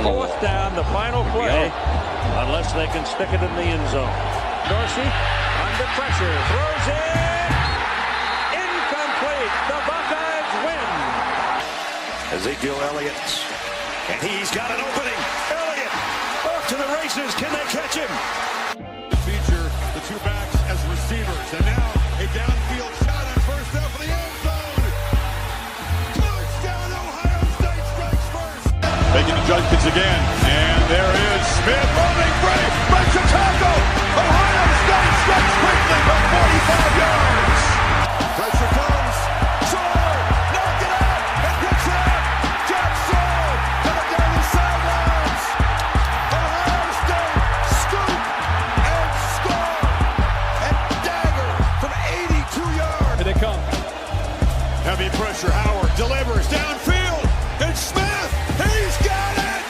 Fourth down, the final play, unless they can stick it in the end zone. Dorsey under pressure, throws it, incomplete. The Buckeyes win. Ezekiel Elliott, and he's got an opening. Elliott off to the races. Can they catch him? Feature the two backs as receivers, and now a downfield shot on first down for the end zone. Touchdown, Ohio State strikes first. Making adjustments again, and there is Smith running free, breaks a tackle. Ohio State strikes quickly from 45 yards. Pressure comes. Shaw, knock it out, and gets out. Jack Shaw coming down the sidelines. Ohio State scoop and score and dagger from 82 yards. Here they come. Heavy pressure. Howard delivers downfield. It's Smith. He's got it.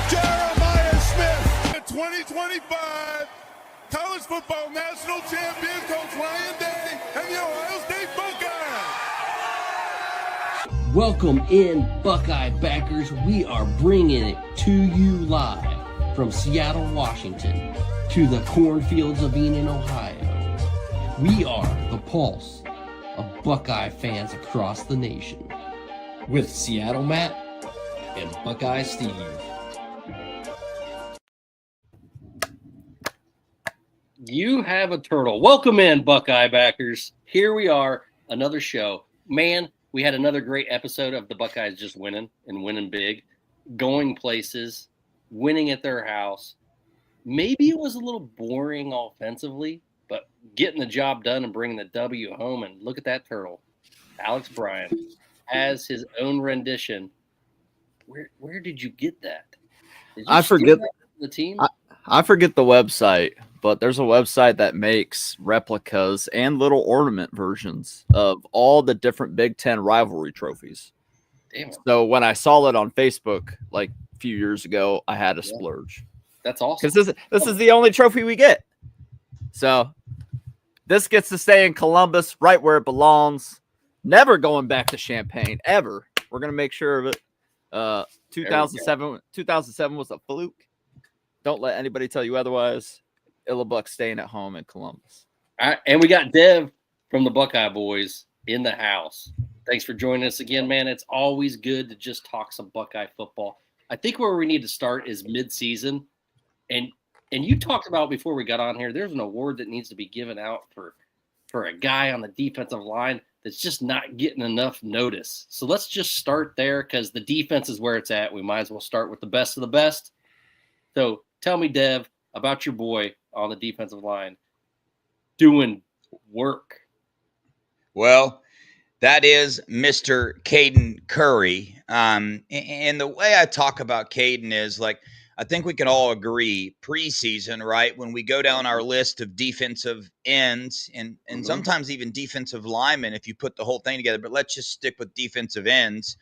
Jeremiah Smith. The 2025 College Football National Champion, Coach Ryan Day, and the Ohio State Buckeyes. Welcome in, Buckeye backers. We are bringing it to you live from Seattle, Washington, to the cornfields of Enid, Ohio. We are the pulse of Buckeye fans across the nation. With Seattle Matt and Buckeye Steve. You have a turtle. Welcome in, Buckeye backers. Here we are, another show. Man, we had another great episode of the Buckeyes just winning and winning big, going places, winning at their house. Maybe it was a little boring offensively, but getting the job done and bringing the W home. And look at that turtle. Alex Bryan has his own rendition. Where did you get that? Did you I forget the team. I forget the website, but there's a website that makes replicas and little ornament versions of all the different Big Ten rivalry trophies. Damn. So when I saw it on Facebook like a few years ago, I had to splurge. That's awesome. Because this is the only trophy we get. So this gets to stay in Columbus, right where it belongs. Never going back to Champaign, ever. We're going to make sure of it. 2007 was a fluke. Don't let anybody tell you otherwise. Illabuck staying at home in Columbus. All right, and we got Dev from the Buckeye Boys in the house. Thanks for joining us again, man. It's always good to just talk some Buckeye football. I think where we need to start is mid-season. And you talked about before we got on here, there's an award that needs to be given out for a guy on the defensive line that's just not getting enough notice. So let's just start there because the defense is where it's at. We might as well start with the best of the best. So tell me, Dev, about your boy on the defensive line doing work. Well, that is Mr. Caden Curry. And the way I talk about Caden is like, I think we can all agree preseason, right? When we go down our list of defensive ends and sometimes even defensive linemen, if you put the whole thing together, but let's just stick with defensive ends.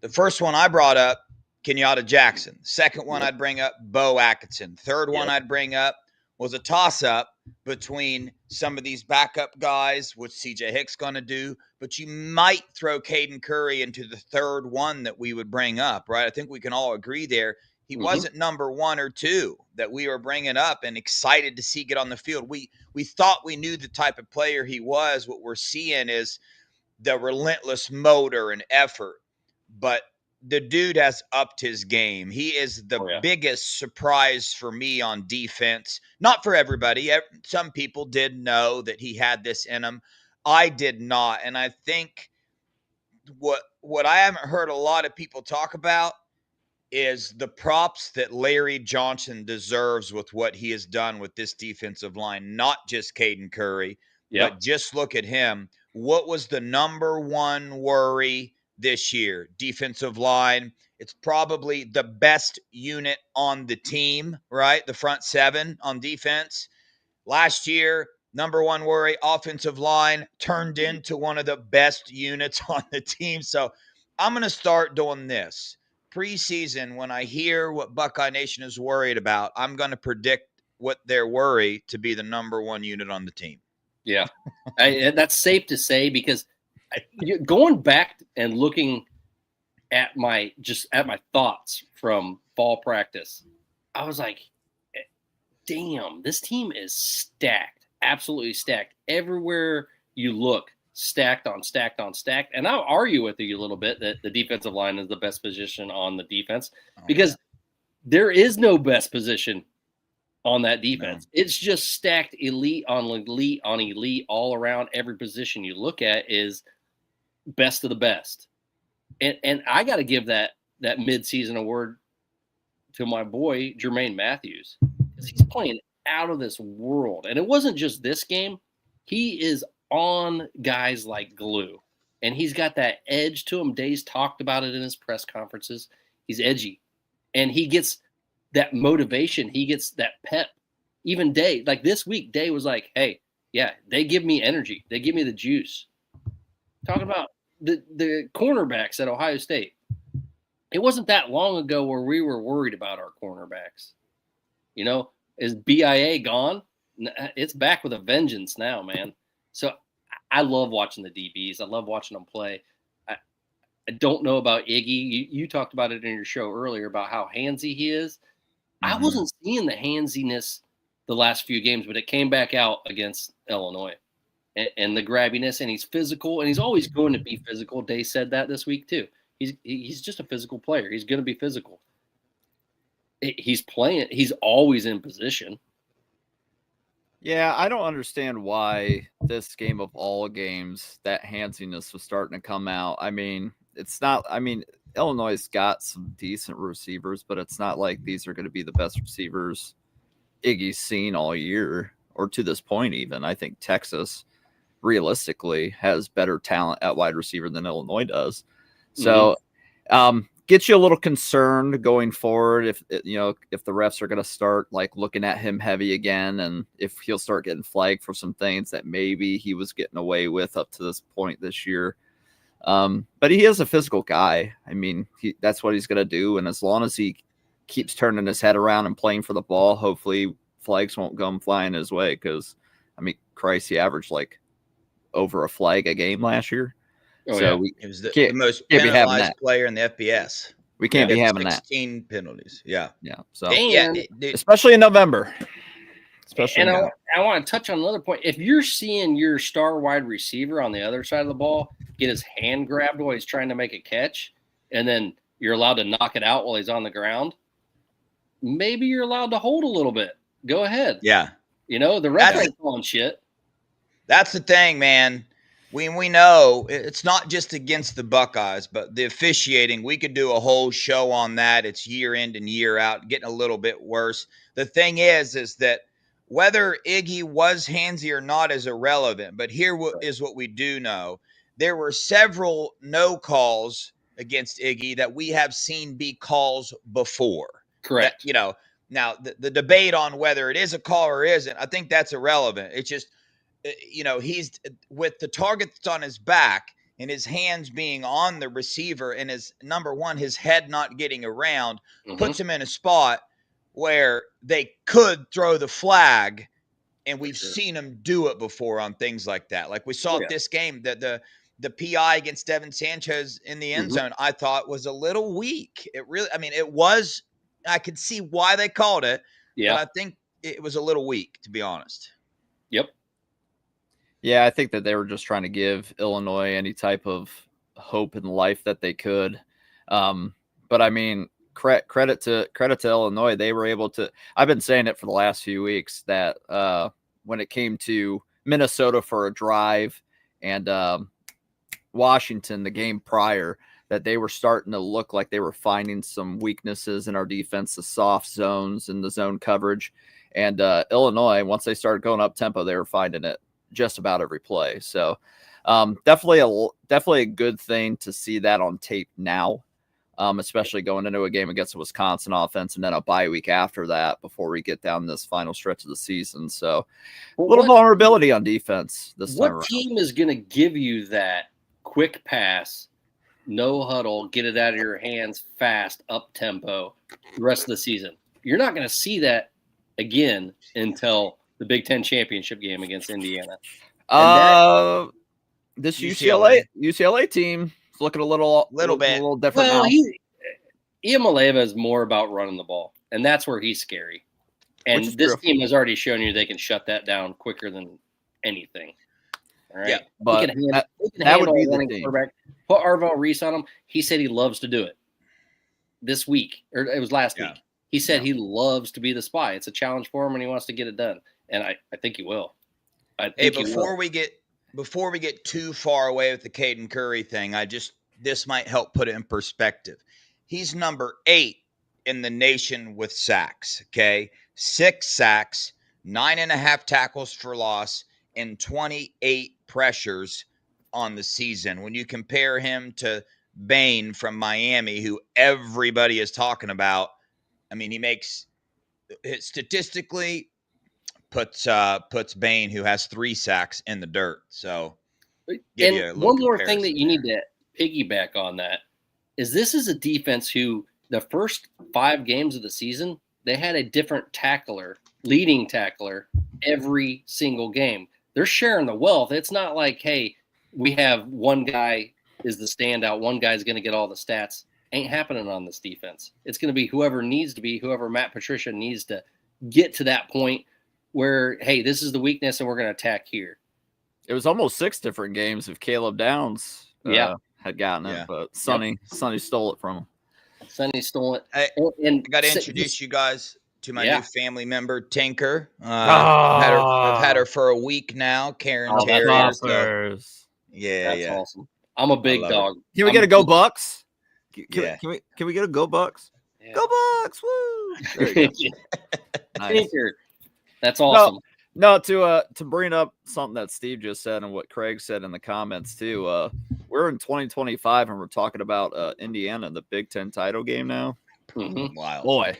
The first one I brought up, Kenyatta Jackson. Second one I'd bring up, Bo Atkinson. Third one I'd bring up was a toss-up between some of these backup guys, what's C.J. Hicks going to do, but you might throw Caden Curry into the third one that we would bring up, right? I think we can all agree there. He wasn't number one or two that we were bringing up and excited to see get on the field. We thought we knew the type of player he was. What we're seeing is the relentless motor and effort, but the dude has upped his game. He is the biggest surprise for me on defense. Not for everybody. Some people did know that he had this in him. I did not. And I think what I haven't heard a lot of people talk about is the props that Larry Johnson deserves with what he has done with this defensive line. Not just Caden Curry, but just look at him. What was the number one worry this year? Defensive line. It's probably the best unit on the team, right? The front seven on defense. Last year, number one worry, offensive line, turned into one of the best units on the team. So I'm going to start doing this. Preseason, when I hear what Buckeye Nation is worried about, I'm going to predict what they're worried to be the number one unit on the team. Yeah, that's safe to say because going back and looking at my thoughts from fall practice. I was like, damn, this team is stacked, absolutely stacked. Everywhere you look, stacked on stacked on stacked. And I'll argue with you a little bit that the defensive line is the best position on the defense because there is no best position on that defense. No. It's just stacked elite on elite on elite all around. Every position you look at is best of the best. And I got to give that midseason award to my boy, Jermaine Matthews, because he's playing out of this world. And it wasn't just this game. He is on guys like glue. And he's got that edge to him. Day's talked about it in his press conferences. He's edgy. And he gets that motivation. He gets that pep. Even Day, like this week, Day was like, hey, yeah, they give me energy. They give me the juice. Talking about the cornerbacks at Ohio State. It wasn't that long ago where we were worried about our cornerbacks. You know, is BIA gone? It's back with a vengeance now, man. So I love watching the DBs. I love watching them play. I don't know about Iggy. You talked about it in your show earlier about how handsy he is. I wasn't seeing the handsiness the last few games, but it came back out against Illinois. And the grabbiness, and he's physical, and he's always going to be physical. Day said that this week too. He's just a physical player. He's going to be physical. He's playing. He's always in position. Yeah, I don't understand why this game of all games, that handsiness was starting to come out. I mean, it's not – I mean, Illinois' got some decent receivers, but it's not like these are going to be the best receivers Iggy's seen all year or to this point even. I think Texas realistically has better talent at wide receiver than Illinois does. So gets you a little concerned going forward if the refs are going to start like looking at him heavy again, and if he'll start getting flagged for some things that maybe he was getting away with up to this point this year. But he is a physical guy. I mean, that's what he's going to do. And as long as he keeps turning his head around and playing for the ball, hopefully flags won't come flying his way. Because, I mean, Christ, he averaged like over a flag a game last year. Oh, so yeah. He was the most penalized player in the FBS. We can't be having 16 penalties. Yeah. Yeah. So, especially in November. And I want to touch on another point. If you're seeing your star wide receiver on the other side of the ball get his hand grabbed while he's trying to make a catch, and then you're allowed to knock it out while he's on the ground, maybe you're allowed to hold a little bit. Go ahead. Yeah. You know, the refs ain't calling shit. That's the thing, man. We know it's not just against the Buckeyes, but the officiating, we could do a whole show on that. It's year in and year out, getting a little bit worse. The thing is that whether Iggy was handsy or not is irrelevant, but here is what we do know. There were several no calls against Iggy that we have seen be calls before. Correct. That, now the debate on whether it is a call or isn't, I think that's irrelevant. It's just, he's with the target that's on his back and his hands being on the receiver and his his head not getting around puts him in a spot where they could throw the flag. And we've seen him do it before on things like that. Like we saw this game that the PI against Devin Sanchez in the end zone, I thought was a little weak. It was, I could see why they called it. Yeah. But I think it was a little weak, to be honest. Yep. Yeah, I think that they were just trying to give Illinois any type of hope in life that they could. But I mean, credit to Illinois. They were able to, I've been saying it for the last few weeks that when it came to Minnesota for a drive and Washington, the game prior, that they were starting to look like they were finding some weaknesses in our defense, the soft zones and the zone coverage. And Illinois, once they started going up tempo, they were finding it just about every play. So definitely a good thing to see that on tape now, especially going into a game against the Wisconsin offense and then a bye week after that before we get down this final stretch of the season. So a little vulnerability on defense this time around. What team is going to give you that quick pass, no huddle, get it out of your hands fast, up tempo the rest of the season? You're not going to see that again until the Big Ten championship game against Indiana. This UCLA team, It's looking a little bit. a little different now. Iamaleava is more about running the ball, and that's where he's scary. And this team has already shown you they can shut that down quicker than anything. All right. Yeah, but that would be the thing. Put Arvell Reese on him. He said he loves to do it this week, or it was last week. He said he loves to be the spy. It's a challenge for him, and he wants to get it done. And I think he will. Before we get too far away with the Caden Curry thing, this might help put it in perspective. He's number 8 in the nation with sacks. Okay, 6 sacks, 9.5 tackles for loss, and 28 pressures on the season. When you compare him to Bain from Miami, who everybody is talking about, I mean, he makes statistically puts Bain, who has 3 sacks, in the dirt. So, and one more thing that you need to piggyback on that is this is a defense who the first 5 games of the season, they had a different leading tackler every single game. They're sharing the wealth. It's not like, hey, we have one guy is the standout, one guy's going to get all the stats. Ain't happening on this defense. It's going to be whoever Matt Patricia needs to get to that point where, hey, this is the weakness and we're going to attack here. It was almost 6 different games if Caleb Downs had gotten it, but Sonny stole it from him. Sonny stole it. I got to introduce you guys to my new family member, Tinker. I've had her for a week now, Karen Terrier. So, that's awesome. I'm a big dog. Can we get a Go Bucks? Can we get a Go Bucks? Yeah. Go Bucks! Woo! There you go. Nice. Tinker. That's awesome. No, to bring up something that Steve just said and what Craig said in the comments too. We're in 2025 and we're talking about Indiana, the Big Ten title game now. Mm-hmm. Wow, boy,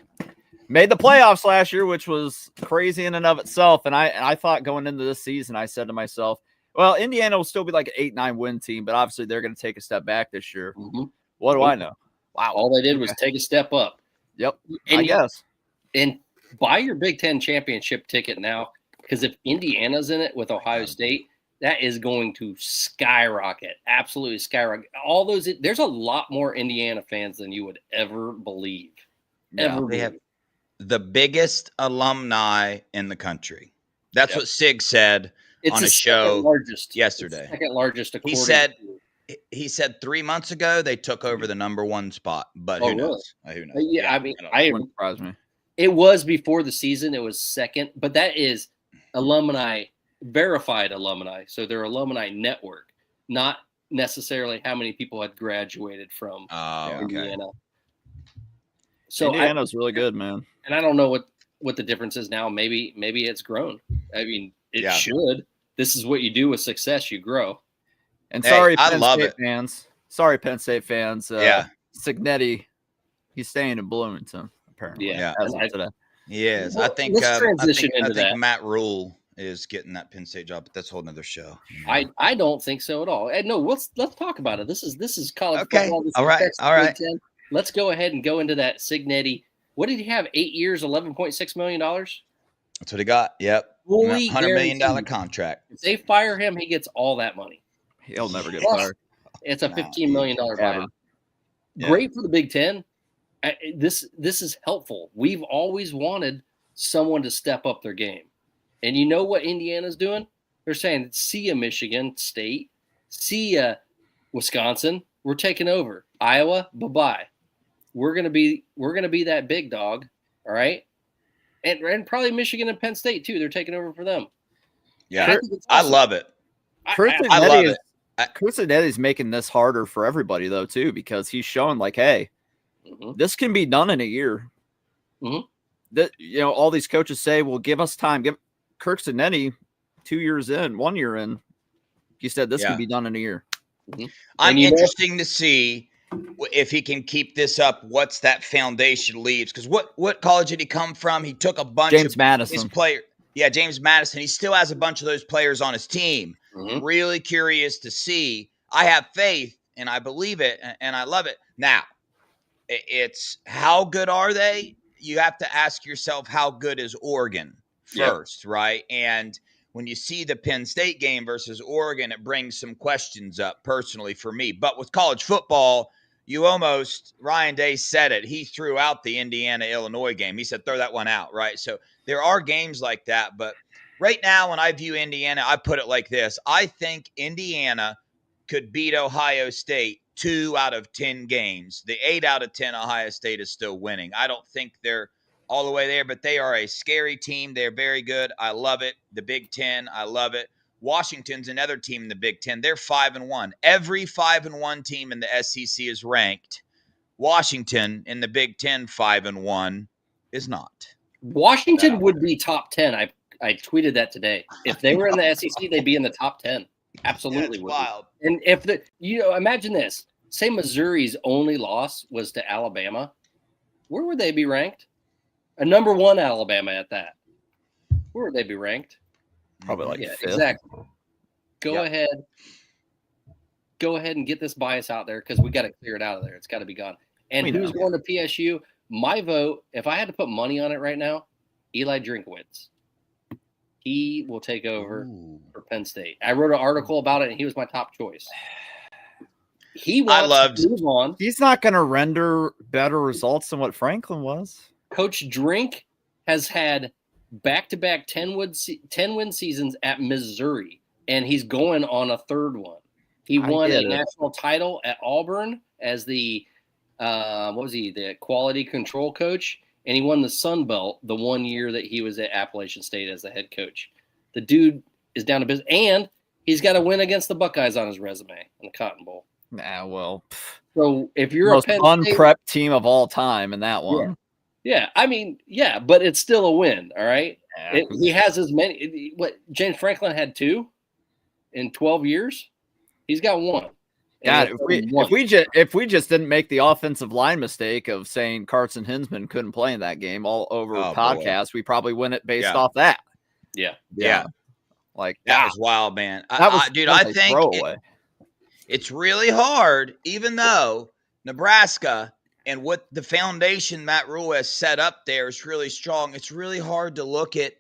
made the playoffs last year, which was crazy in and of itself. And I thought going into this season, I said to myself, well, Indiana will still be like an 8-9 win team, but obviously they're going to take a step back this year. Mm-hmm. What do I know? Wow, all they did was take a step up. Yep, and I guess. And buy your Big Ten championship ticket now, because if Indiana's in it with Ohio State, that is going to skyrocket, absolutely skyrocket. There's a lot more Indiana fans than you would ever believe. They have the biggest alumni in the country. That's what Sig said on a show yesterday. Second largest. He said 3 months ago they took over the number 1 spot, but who knows? Who knows? Yeah, I mean, it wouldn't surprise me. It was before the season. It was second, but that is alumni, verified alumni. So their alumni network, not necessarily how many people had graduated from Indiana. So Indiana's really good, man. And I don't know what the difference is now. Maybe it's grown. I mean, it should. This is what you do with success. You grow. And sorry, Penn State fans. Sorry, Penn State fans. Signetti, he's staying in Bloomington, apparently. Yeah. As of today. Yes. Well, I think Matt Rule is getting that Penn State job, but that's a whole nother show. I don't think so at all. No, let's talk about it. This is college football. This all right. Let's go ahead and go into that Signetti. What did he have? 8 years, $11.6 million? That's what he got. Yep. $100 million contract. If they fire him, he gets all that money. He'll never get fired. It's a $15 million buyout. Yeah. Great for the Big Ten. This is helpful. We've always wanted someone to step up their game. And you know what Indiana's doing? They're saying, see ya, Michigan State. See ya, Wisconsin. We're taking over. Iowa, bye-bye. We're gonna be that big dog. All right. And probably Michigan and Penn State too. They're taking over for them. Yeah. I love it. I love it. Chris Annetti's making this harder for everybody though too, because he's showing like, hey, this can be done in a year. Mm-hmm. That all these coaches say, well, give us time. Give Kirk Cinetti 2 years in, 1 year in. He said this can be done in a year. Mm-hmm. I'm interesting to see if he can keep this up. What's that foundation leaves? Because what college did he come from? He took a bunch of Madison. his players. Yeah, James Madison. He still has a bunch of those players on his team. Mm-hmm. Really curious to see. I have faith and I believe it and I love it. Now, it's how good are they? You have to ask yourself, how good is Oregon first, right? And when you see the Penn State game versus Oregon, it brings some questions up personally for me. But with college football, Ryan Day said it. He threw out the Indiana-Illinois game. He said, throw that one out, right? So there are games like that. But right now, when I view Indiana, I put it like this. I think Indiana could beat Ohio State 2 out of 10 games. The 8 out of 10 Ohio State is still winning. I don't think they're all the way there, but they are a scary team. They're very good. I love it. The Big Ten, I love it. Washington's another team in the Big Ten. They're 5-1. Every 5-1 team in the SEC is ranked. Washington in the Big Ten 5-1 is not. Washington would be top 10. I tweeted that today. If they were in the SEC, they'd be in the top 10. Absolutely. That's wild. And if imagine this. Say Missouri's only loss was to Alabama. Where would they be ranked? A number 1 Alabama at that. Where would they be ranked? Probably like yeah, 5th. exactly. Go ahead and get this bias out there because we got to clear it out of there. It's got to be gone. And who's going to PSU? My vote, if I had to put money on it right now, Eli Drinkwitz. He will take over for Penn State. I wrote an article about it, and he was my top choice. He wants to move on. He's not going to render better results than what Franklin was. Coach Drink has had back-to-back 10-win seasons at Missouri, and he's going on a 3rd one. He won a national title at Auburn as the the quality control coach, and he won the Sun Belt the 1 year that he was at Appalachian State as the head coach. The dude is down to business, and he's got a win against the Buckeyes on his resume in the Cotton Bowl. Nah, well. So if you're most a Penn unprepped team of all time in that one. Yeah, I mean, but it's still a win, all right? Yeah. He has as many – James Franklin had 2 in 12 years? He's got 1. God, if we just didn't make the offensive line mistake of saying Carson Hinsman couldn't play in that game all over podcast, we probably win it based off that. Yeah. Like that was wild, man. I think it's really hard, even though Nebraska and what the foundation Matt Rule has set up there is really strong. It's really hard to look at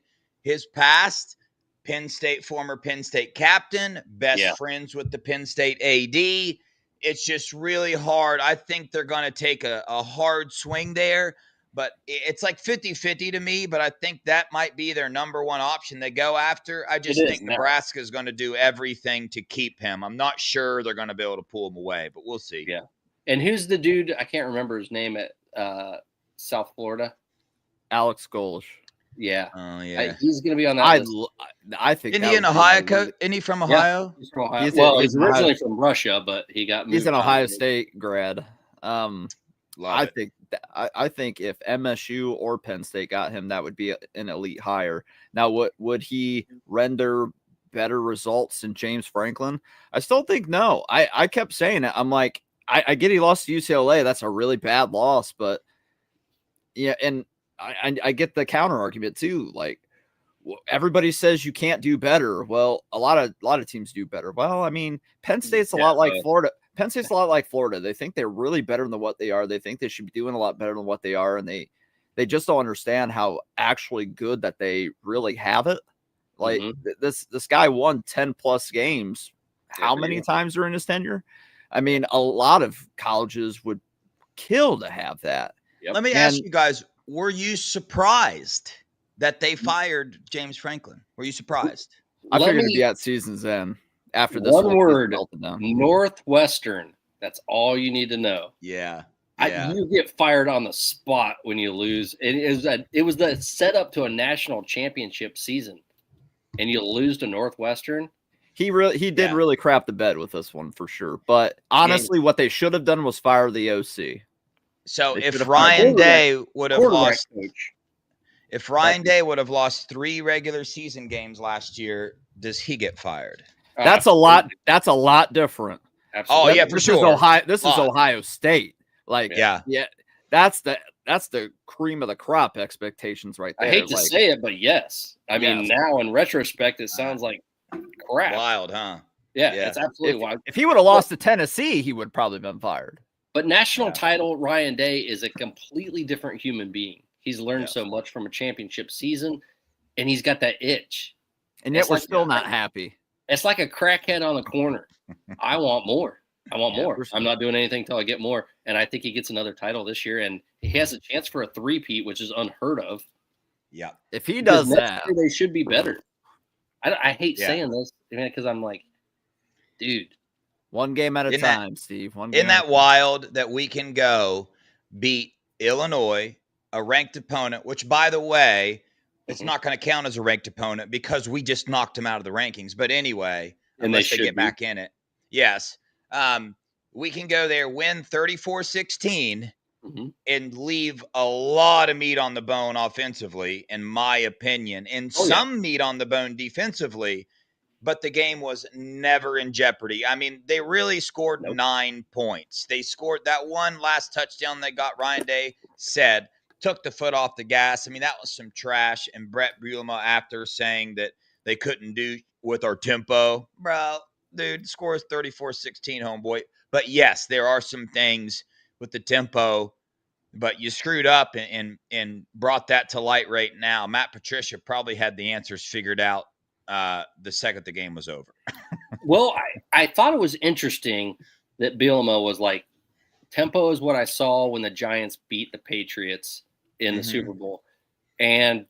his past. Former Penn State captain, best friends with the Penn State AD. It's just really hard. I think they're going to take a hard swing there, but it's like 50-50 to me, but I think that might be their number 1 option they go after. I just think Nebraska is going to do everything to keep him. I'm not sure they're going to be able to pull him away, but we'll see. Yeah. And who's the dude? I can't remember his name at South Florida. Alex Golish. Yeah. Oh, yeah. He's going to be on that list. I think. Isn't he in Ohio? Isn't he from Ohio? Yeah, he's from Ohio. He's originally from Russia, but he got moved. He's an Ohio State grad. I think if MSU or Penn State got him, that would be an elite hire. Now, would he render better results than James Franklin? I still think no. I kept saying it. I'm like, I get he lost to UCLA. That's a really bad loss, but yeah, and I get the counter argument too. Like everybody says you can't do better. Well, a lot of teams do better. Well, I mean, Penn State's a lot like Florida. Penn State's a lot like Florida. They think they're really better than what they are. They think they should be doing a lot better than what they are, and they just don't understand how actually good that they really have it. Like this guy won 10+ games. How many times during his tenure? I mean, a lot of colleges would kill to have that. Let me ask you guys, were you surprised that they fired James Franklin? Were you surprised? I figured it'd be at season's end after this. One word, Northwestern. That's all you need to know. Yeah. You get fired on the spot when you lose. It was the setup to a national championship season, and you lose to Northwestern. He did really crap the bed with this one for sure. But honestly, what they should have done was fire the OC. So if Ryan Day would have lost, if Ryan Day would have lost 3 regular season games last year, does he get fired? That's a lot. That's a lot different. Absolutely. Oh yeah, for sure. This is Ohio State. Like that's the cream of the crop expectations right there. I hate to say it, but yes. I mean, now in retrospect, it sounds like crap. Wild, huh? Yeah, it's absolutely wild. If he would have lost to Tennessee, he would probably been fired. But national title, Ryan Day is a completely different human being. He's learned so much from a championship season, and he's got that itch. And yet we're still not happy. It's like a crackhead on the corner. I want more. I want more. we're- I'm not doing anything until I get more. And I think he gets another title this year, and he has a chance for a three-peat, which is unheard of. Yeah. If he does Because next that, year they should be better. I hate Yeah. saying this, because I'm like, dude. one game at a Isn't that- time, Steve. One game Isn't that wild that we can go beat Illinois, a ranked opponent, which, by the way, it's not going to count as a ranked opponent because we just knocked them out of the rankings. But anyway, And unless they should get be. back in it. Yes. We can go there, win 34-16, and leave a lot of meat on the bone offensively, in my opinion, and some meat on the bone defensively. But the game was never in jeopardy. I mean, they really scored 9 points. They scored that one last touchdown they got, Ryan Day said, took the foot off the gas. I mean, that was some trash. And Brett Bielema, after saying that they couldn't do with our tempo, bro, dude, score is 34-16, homeboy. But yes, there are some things with the tempo, but you screwed up and brought that to light right now. Matt Patricia probably had the answers figured out the second the game was over. Well, I thought it was interesting that Bielema was like, tempo is what I saw when the Giants beat the Patriots in the Super Bowl. And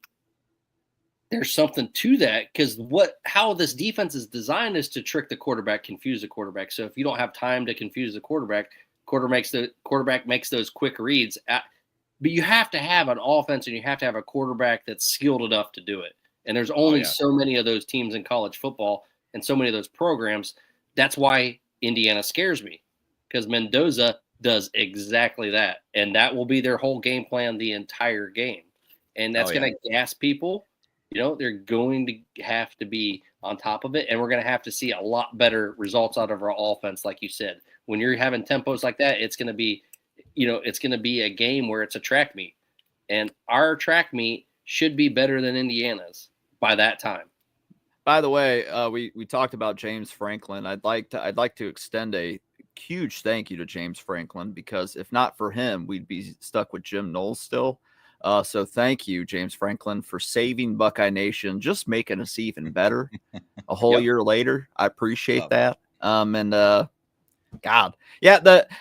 there's something to that, because how this defense is designed is to trick the quarterback, confuse the quarterback. So if you don't have time to confuse the quarterback makes those quick reads. But you have to have an offense, and you have to have a quarterback that's skilled enough to do it. And there's only so many of those teams in college football and so many of those programs. That's why Indiana scares me, because Mendoza does exactly that. And that will be their whole game plan the entire game. And that's going to gas people. They're going to have to be on top of it. And we're going to have to see a lot better results out of our offense. Like you said, when you're having tempos like that, it's going to be, it's going to be a game where it's a track meet. And our track meet should be better than Indiana's by that time. By the way, we talked about James Franklin. I'd like to extend a huge thank you to James Franklin, because if not for him, we'd be stuck with Jim Knowles still. So thank you, James Franklin, for saving Buckeye Nation, just making us even better a whole year later. I appreciate that.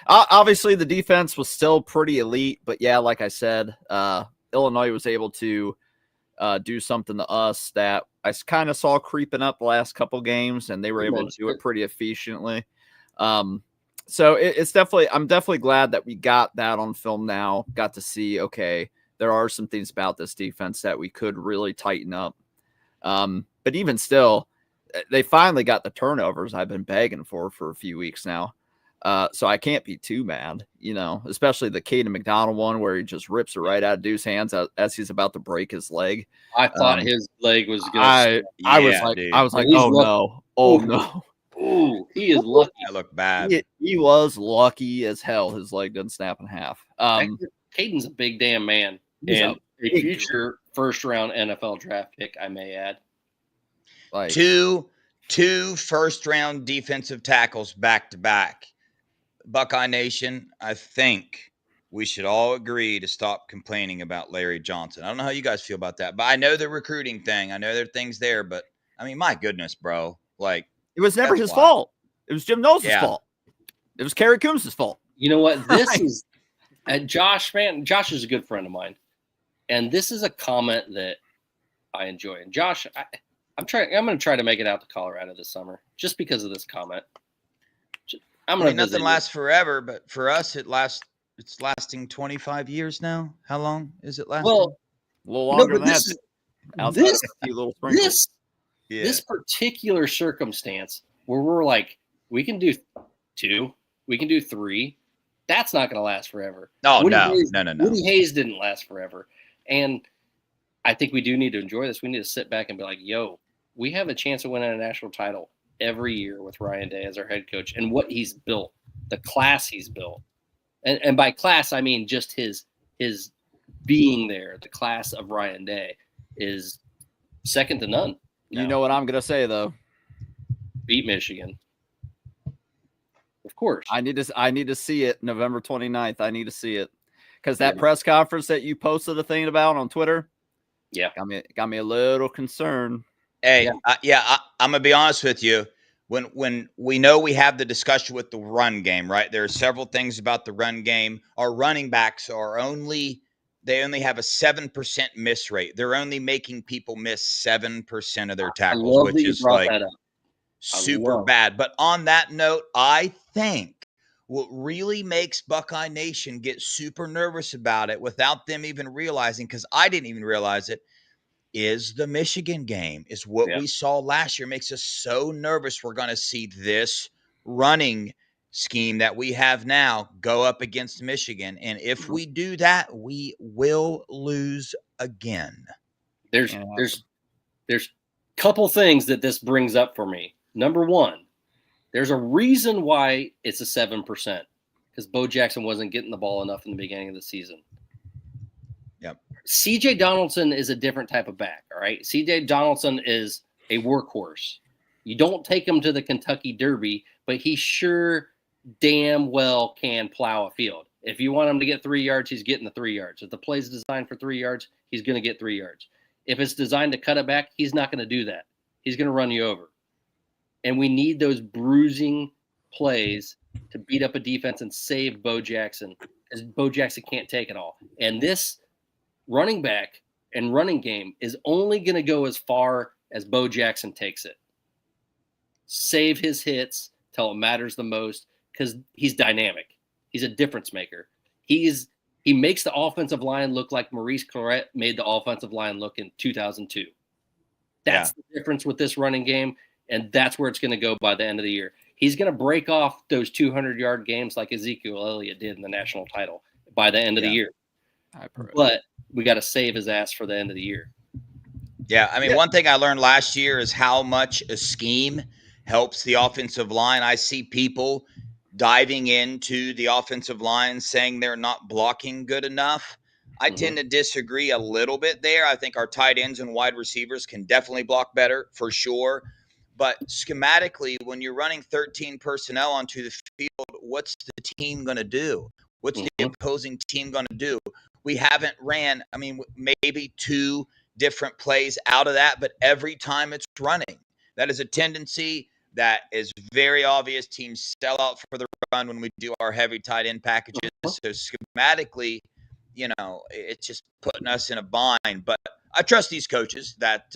Obviously the defense was still pretty elite, but like I said, Illinois was able to do something to us that I kind of saw creeping up the last couple games, and they were able to do it pretty efficiently. So I'm definitely glad that we got that on film now, got to see, okay, there are some things about this defense that we could really tighten up. But even still, they finally got the turnovers I've been begging for a few weeks now. So I can't be too mad, especially the Caden McDonald one where he just rips it right out of Dude's hands as he's about to break his leg. I thought his leg was going to. I was like, oh no. Oh no. Ooh, he is lucky. That looked bad. He was lucky as hell. His leg didn't snap in half. Caden's a big damn man. And a future first-round NFL draft pick, I may add. Like two first-round defensive tackles back-to-back. Buckeye Nation, I think we should all agree to stop complaining about Larry Johnson. I don't know how you guys feel about that, but I know the recruiting thing. I know there are things there, but, I mean, my goodness, bro. Like, it was never his fault. It was Jim Knowles' fault. It was Kerry Coombs' fault. You know what? This is Josh, man. Josh is a good friend of mine. And this is a comment that I enjoy. And Josh, I'm going to try to make it out to Colorado this summer just because of this comment. Nothing lasts forever, but for us, it's lasting 25 years now. How long is it lasting? Well, a little longer than that. This particular circumstance where we're like, we can do 2, we can do 3. That's not going to last forever. No. Woody Hayes didn't last forever. And I think we do need to enjoy this. We need to sit back and be like, yo, we have a chance of winning a national title every year with Ryan Day as our head coach, and what he's built, the class he's built. And by class, I mean just his being there. The class of Ryan Day is second to none. You know what I'm going to say, though? Beat Michigan. Of course. I need to see it November 29th. I need to see it. Because that press conference that you posted a thing about on Twitter, got me a little concerned. Hey, I'm gonna be honest with you. When we know we have the discussion with the run game, right? There are several things about the run game. Our running backs are only have a 7% miss rate. They're only making people miss 7% of their I tackles, love that which you is brought like that up. super bad. But on that note, I think what really makes Buckeye Nation get super nervous about it without them even realizing, because I didn't even realize it, is the Michigan game, is what we saw last year. Makes us so nervous. We're going to see this running scheme that we have now go up against Michigan. And if we do that, we will lose again. There's couple things that this brings up for me. Number one, there's a reason why it's a 7%, because Bo Jackson wasn't getting the ball enough in the beginning of the season. Yep. CJ Donaldson is a different type of back, all right? CJ Donaldson is a workhorse. You don't take him to the Kentucky Derby, but he sure damn well can plow a field. If you want him to get 3 yards, he's getting the 3 yards. If the play's designed for 3 yards, he's going to get 3 yards. If it's designed to cut it back, he's not going to do that. He's going to run you over. And we need those bruising plays to beat up a defense and save Bo Jackson, because Bo Jackson can't take it all. And this running back and running game is only going to go as far as Bo Jackson takes it. Save his hits till it matters the most, because he's dynamic. He's a difference maker. He makes the offensive line look like Maurice Clarett made the offensive line look in 2002. That's the difference with this running game, and that's where it's going to go by the end of the year. He's going to break off those 200-yard games like Ezekiel Elliott did in the national title by the end of the year. But we got to save his ass for the end of the year. Yeah, I mean, one thing I learned last year is how much a scheme helps the offensive line. I see people diving into the offensive line saying they're not blocking good enough. I tend to disagree a little bit there. I think our tight ends and wide receivers can definitely block better, for sure. But schematically, when you're running 13 personnel onto the field, what's the team going to do? What's the opposing team going to do? We haven't ran, I mean, maybe 2 different plays out of that, but every time it's running. That is a tendency that is very obvious. Teams sell out for the run when we do our heavy tight end packages. So schematically, you know, it's just putting us in a bind. But I trust these coaches that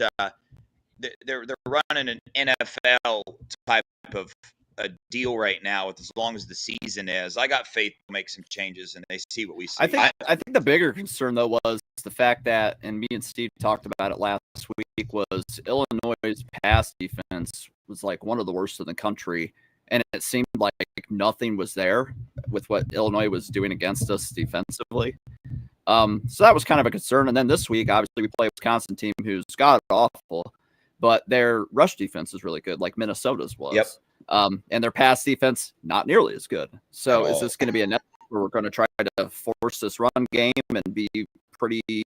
they're running an NFL type of a deal right now with as long as the season is. I got faith to make some changes and they see what we see. I think the bigger concern though was the fact that, and me and Steve talked about it last week, was Illinois' pass defense was like one of the worst in the country, and it seemed like nothing was there with what Illinois was doing against us defensively. So that was kind of a concern. And then this week, obviously, we play a Wisconsin team who's god awful, but their rush defense is really good, like Minnesota's was. Yep. And their pass defense, not nearly as good. So is this going to be a net where we're going to try to force this run game and be pretty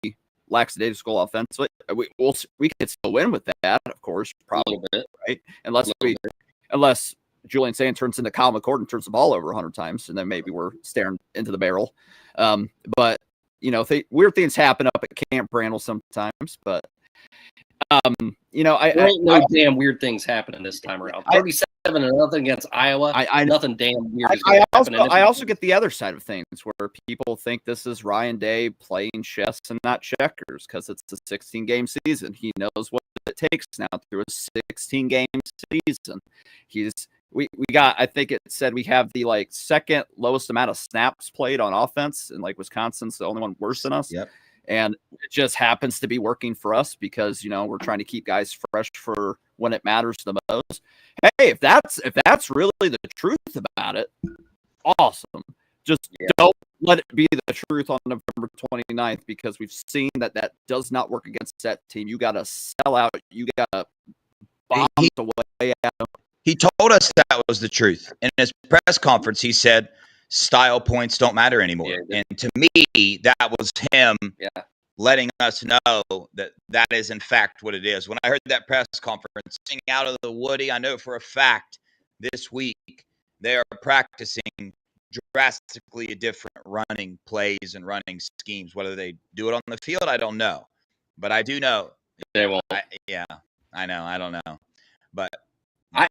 lackadaisical offensively? We could still win with that, of course, probably, right? Unless Julian Sayin turns into Kyle McCord and turns the ball over 100 times, and then maybe we're staring into the barrel. But you know, weird things happen up at Camp Randall sometimes, but you know, damn weird things happening this time around. 37-0 against Iowa. Nothing damn weird is going to happen. I also get the other side of things where people think this is Ryan Day playing chess and not checkers because it's a 16-game season. He knows what it takes now through a 16-game season. We got, I think it said we have the second lowest amount of snaps played on offense, and Wisconsin's the only one worse than us. Yep. And it just happens to be working for us because, you know, we're trying to keep guys fresh for when it matters the most. Hey, if that's really the truth about it, awesome. Just don't let it be the truth on November 29th, because we've seen that does not work against that team. You got to sell out. You got to bomb the way out. He told us that was the truth. In his press conference, he said, style points don't matter anymore. And to me, that was him letting us know that is in fact what it is. When I heard that press conference, out of the Woody, I know for a fact this week they are practicing drastically different running plays and running schemes. Whether they do it on the field, I don't know. But I do know. They won't. I know. I don't know. But I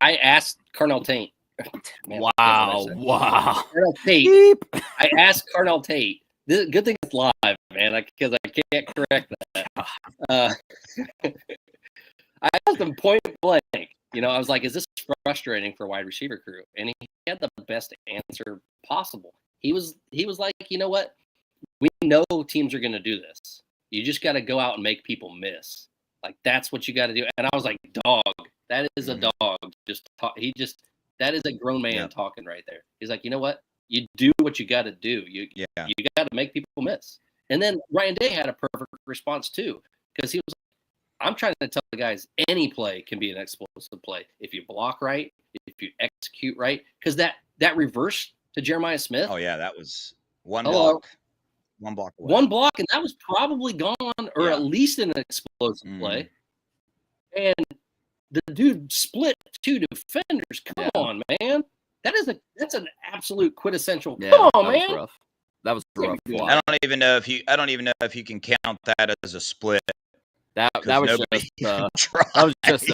asked Carnell Tate. Man, Wow. Carnell Tate. I asked Carnell Tate. Good thing it's live, man, because I can't correct that. I asked him point blank. I was like, "Is this frustrating for wide receiver crew?" And he had the best answer possible. He was like, "You know what? We know teams are going to do this. You just got to go out and make people miss. Like that's what you got to do." And I was like, "Dog, that is a dog. That is a grown man talking right there." He's like, "You know what? You do what you got to do. You got to make people miss." And then Ryan Day had a perfect response too, because he was like, "I'm trying to tell the guys any play can be an explosive play if you block right, if you execute right." Because that reverse to Jeremiah Smith. Oh yeah, that was one block. One block away. One block, and that was probably gone, or at least an explosive play. And the dude split two defenders. Come on, man. That's an absolute quintessential. Come on, man. That was rough. I don't even know if you can count that as a split. That was just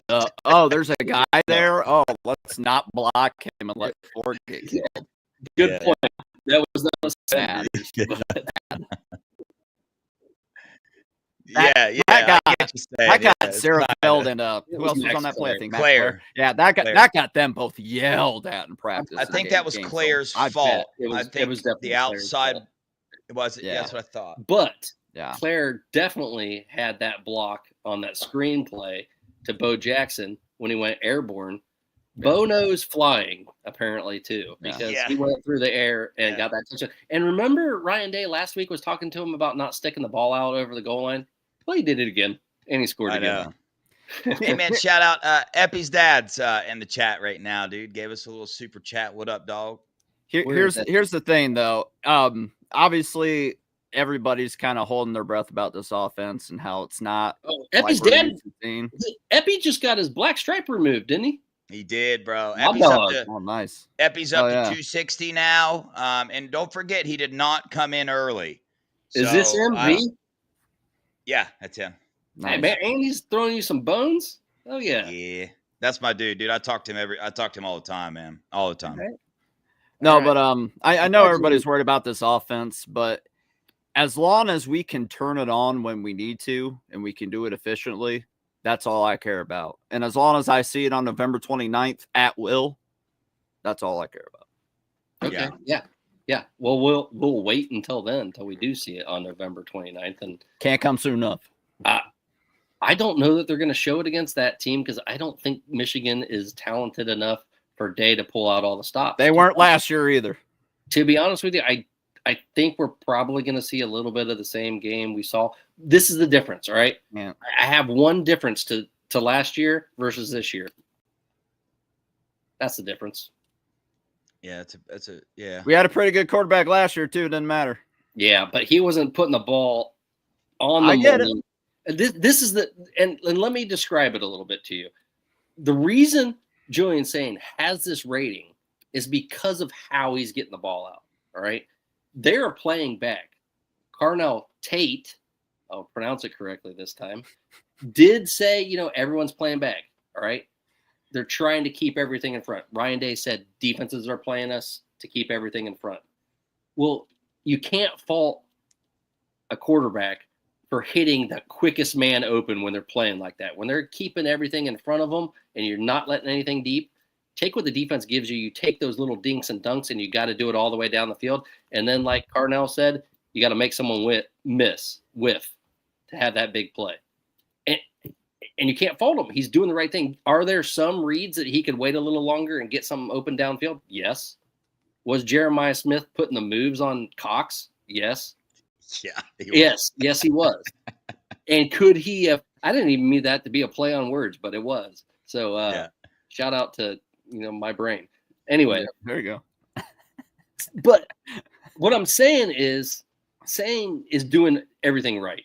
there's a guy there. Oh, let's not block him and let Ford get killed. Good point. That was sad. That got Sarah Feld and who else was on that play? I think Claire. Yeah, that got them both yelled at in practice. I think that was Claire's fault. I think it was the outside. It was. Yeah, that's what I thought. But Claire definitely had that block on that screenplay to Bo Jackson when he went airborne. Bo knows flying, apparently, too, because he went through the air and got that touchdown. And remember, Ryan Day last week was talking to him about not sticking the ball out over the goal line? Well, he did it again, and he scored again. Hey, man, shout out Epi's dad's in the chat right now, dude. Gave us a little super chat. What up, dog? Here's the thing, though. Obviously, everybody's kind of holding their breath about this offense and how it's not. Oh, Epi's dad. Epi just got his black stripe removed, didn't he? He did, bro. Nice. Epi's up to 260 now. And don't forget, he did not come in early. Is this MV? Yeah, that's him. Nice. Hey, man, Andy's throwing you some bones. Oh yeah. Yeah, that's my dude. I talk to him all the time, man. All the time. Right. No, but I know everybody's worried about this offense, but as long as we can turn it on when we need to and we can do it efficiently, that's all I care about. And as long as I see it on November 29th at will, that's all I care about. Okay. Yeah. Well, we'll wait until we do see it on November 29th. And can't come soon enough. I don't know that they're going to show it against that team because I don't think Michigan is talented enough for Day to pull out all the stops. They weren't last year either. To be honest with you, I think we're probably going to see a little bit of the same game we saw. This is the difference, all right? Yeah. I have one difference to last year versus this year. That's the difference. Yeah, yeah. We had a pretty good quarterback last year too. It didn't matter. Yeah, but he wasn't putting the ball on the money. This is and let me describe it a little bit to you. The reason Julian Sayin has this rating is because of how he's getting the ball out. All right. They are playing back. Carnell Tate, I'll pronounce it correctly this time, did say, everyone's playing back. All right. They're trying to keep everything in front. Ryan Day said defenses are playing us to keep everything in front. Well, you can't fault a quarterback for hitting the quickest man open when they're playing like that. When they're keeping everything in front of them and you're not letting anything deep, take what the defense gives you. You take those little dinks and dunks, and you got to do it all the way down the field. And then, like Carnell said, you got to make someone whiff to have that big play. And you can't fault him. He's doing the right thing. Are there some reads that he could wait a little longer and get something open downfield? Yes. Was Jeremiah Smith putting the moves on Cox? Yes. Yeah. Yes, he was. And could he have? I didn't even mean that to be a play on words, but it was. So shout out to my brain. Anyway, there you go. But what I'm saying is doing everything right.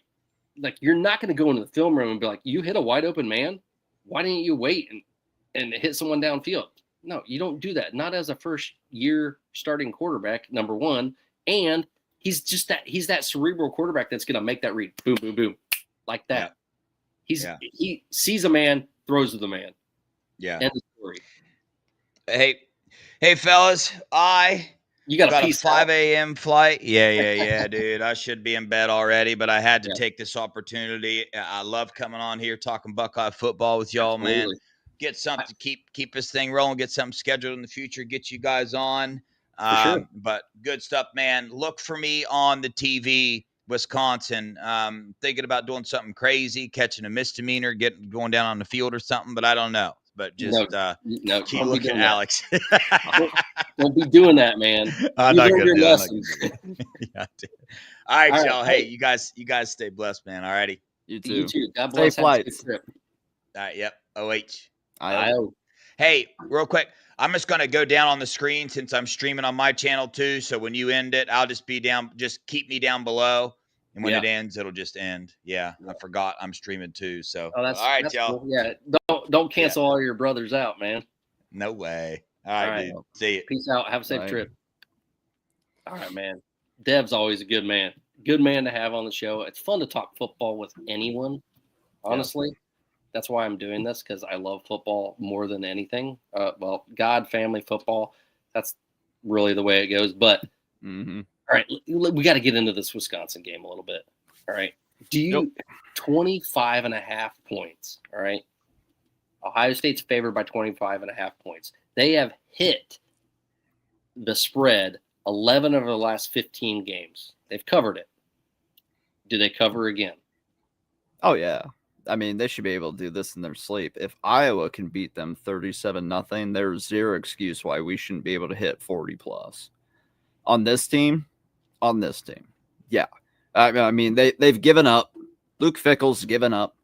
Like, you're not going to go into the film room and be like, you hit a wide open man. Why didn't you wait and hit someone downfield? No, you don't do that. Not as a first year starting quarterback, number one. And he's that cerebral quarterback that's going to make that read. Boom, boom, boom. Like that. He sees a man, throws to the man. Yeah. End of story. Hey, fellas, You got got a peace 5 out. a.m. flight. Yeah, dude. I should be in bed already, but I had to Yeah. take this opportunity. I love coming on here talking Buckeye football with y'all, man. Absolutely. Get something, keep this thing rolling. Get something scheduled in the future. Get you guys on. For sure. But good stuff, man. Look for me on the TV, Wisconsin. Thinking about doing something crazy, catching a misdemeanor, going down on the field or something, but I don't know. But just no, keep don't be looking doing at that. Alex. Don't be doing that, man. I'm You not learned gonna your do it. lessons. Yeah, dude. All right, All right, y'all. hey. Hey, you guys stay blessed, man. All righty. You too. You too. God Safe bless. Have a safe flights. trip. All right. Yep. OH. I Hey, real quick. I'm just going to go down on the screen since I'm streaming on my channel too. So when you end it, I'll just be down. Just keep me down below. And when it ends, it'll just end. Yeah. I forgot I'm streaming too. So, all right, that's y'all. cool. Yeah. Don't cancel all your brothers out, man. No way. All right, dude. See you. Peace out. Have a safe Bye. trip. All right, man. Dev's always a good man. Good man to have on the show. It's fun to talk football with anyone, honestly. That's why I'm doing this, because I love football more than anything. Well, God, family, football. That's really the way it goes. But, all right, we got to get into this Wisconsin game a little bit. All right. 25.5 points. All right. Ohio State's favored by 25.5 points. They have hit the spread 11 of the last 15 games. They've covered it. Do they cover again? Oh, yeah. I mean, they should be able to do this in their sleep. If Iowa can beat them 37-0, there's zero excuse why we shouldn't be able to hit 40+ on this team. Yeah. I mean, they've given up. Luke Fickell's given up.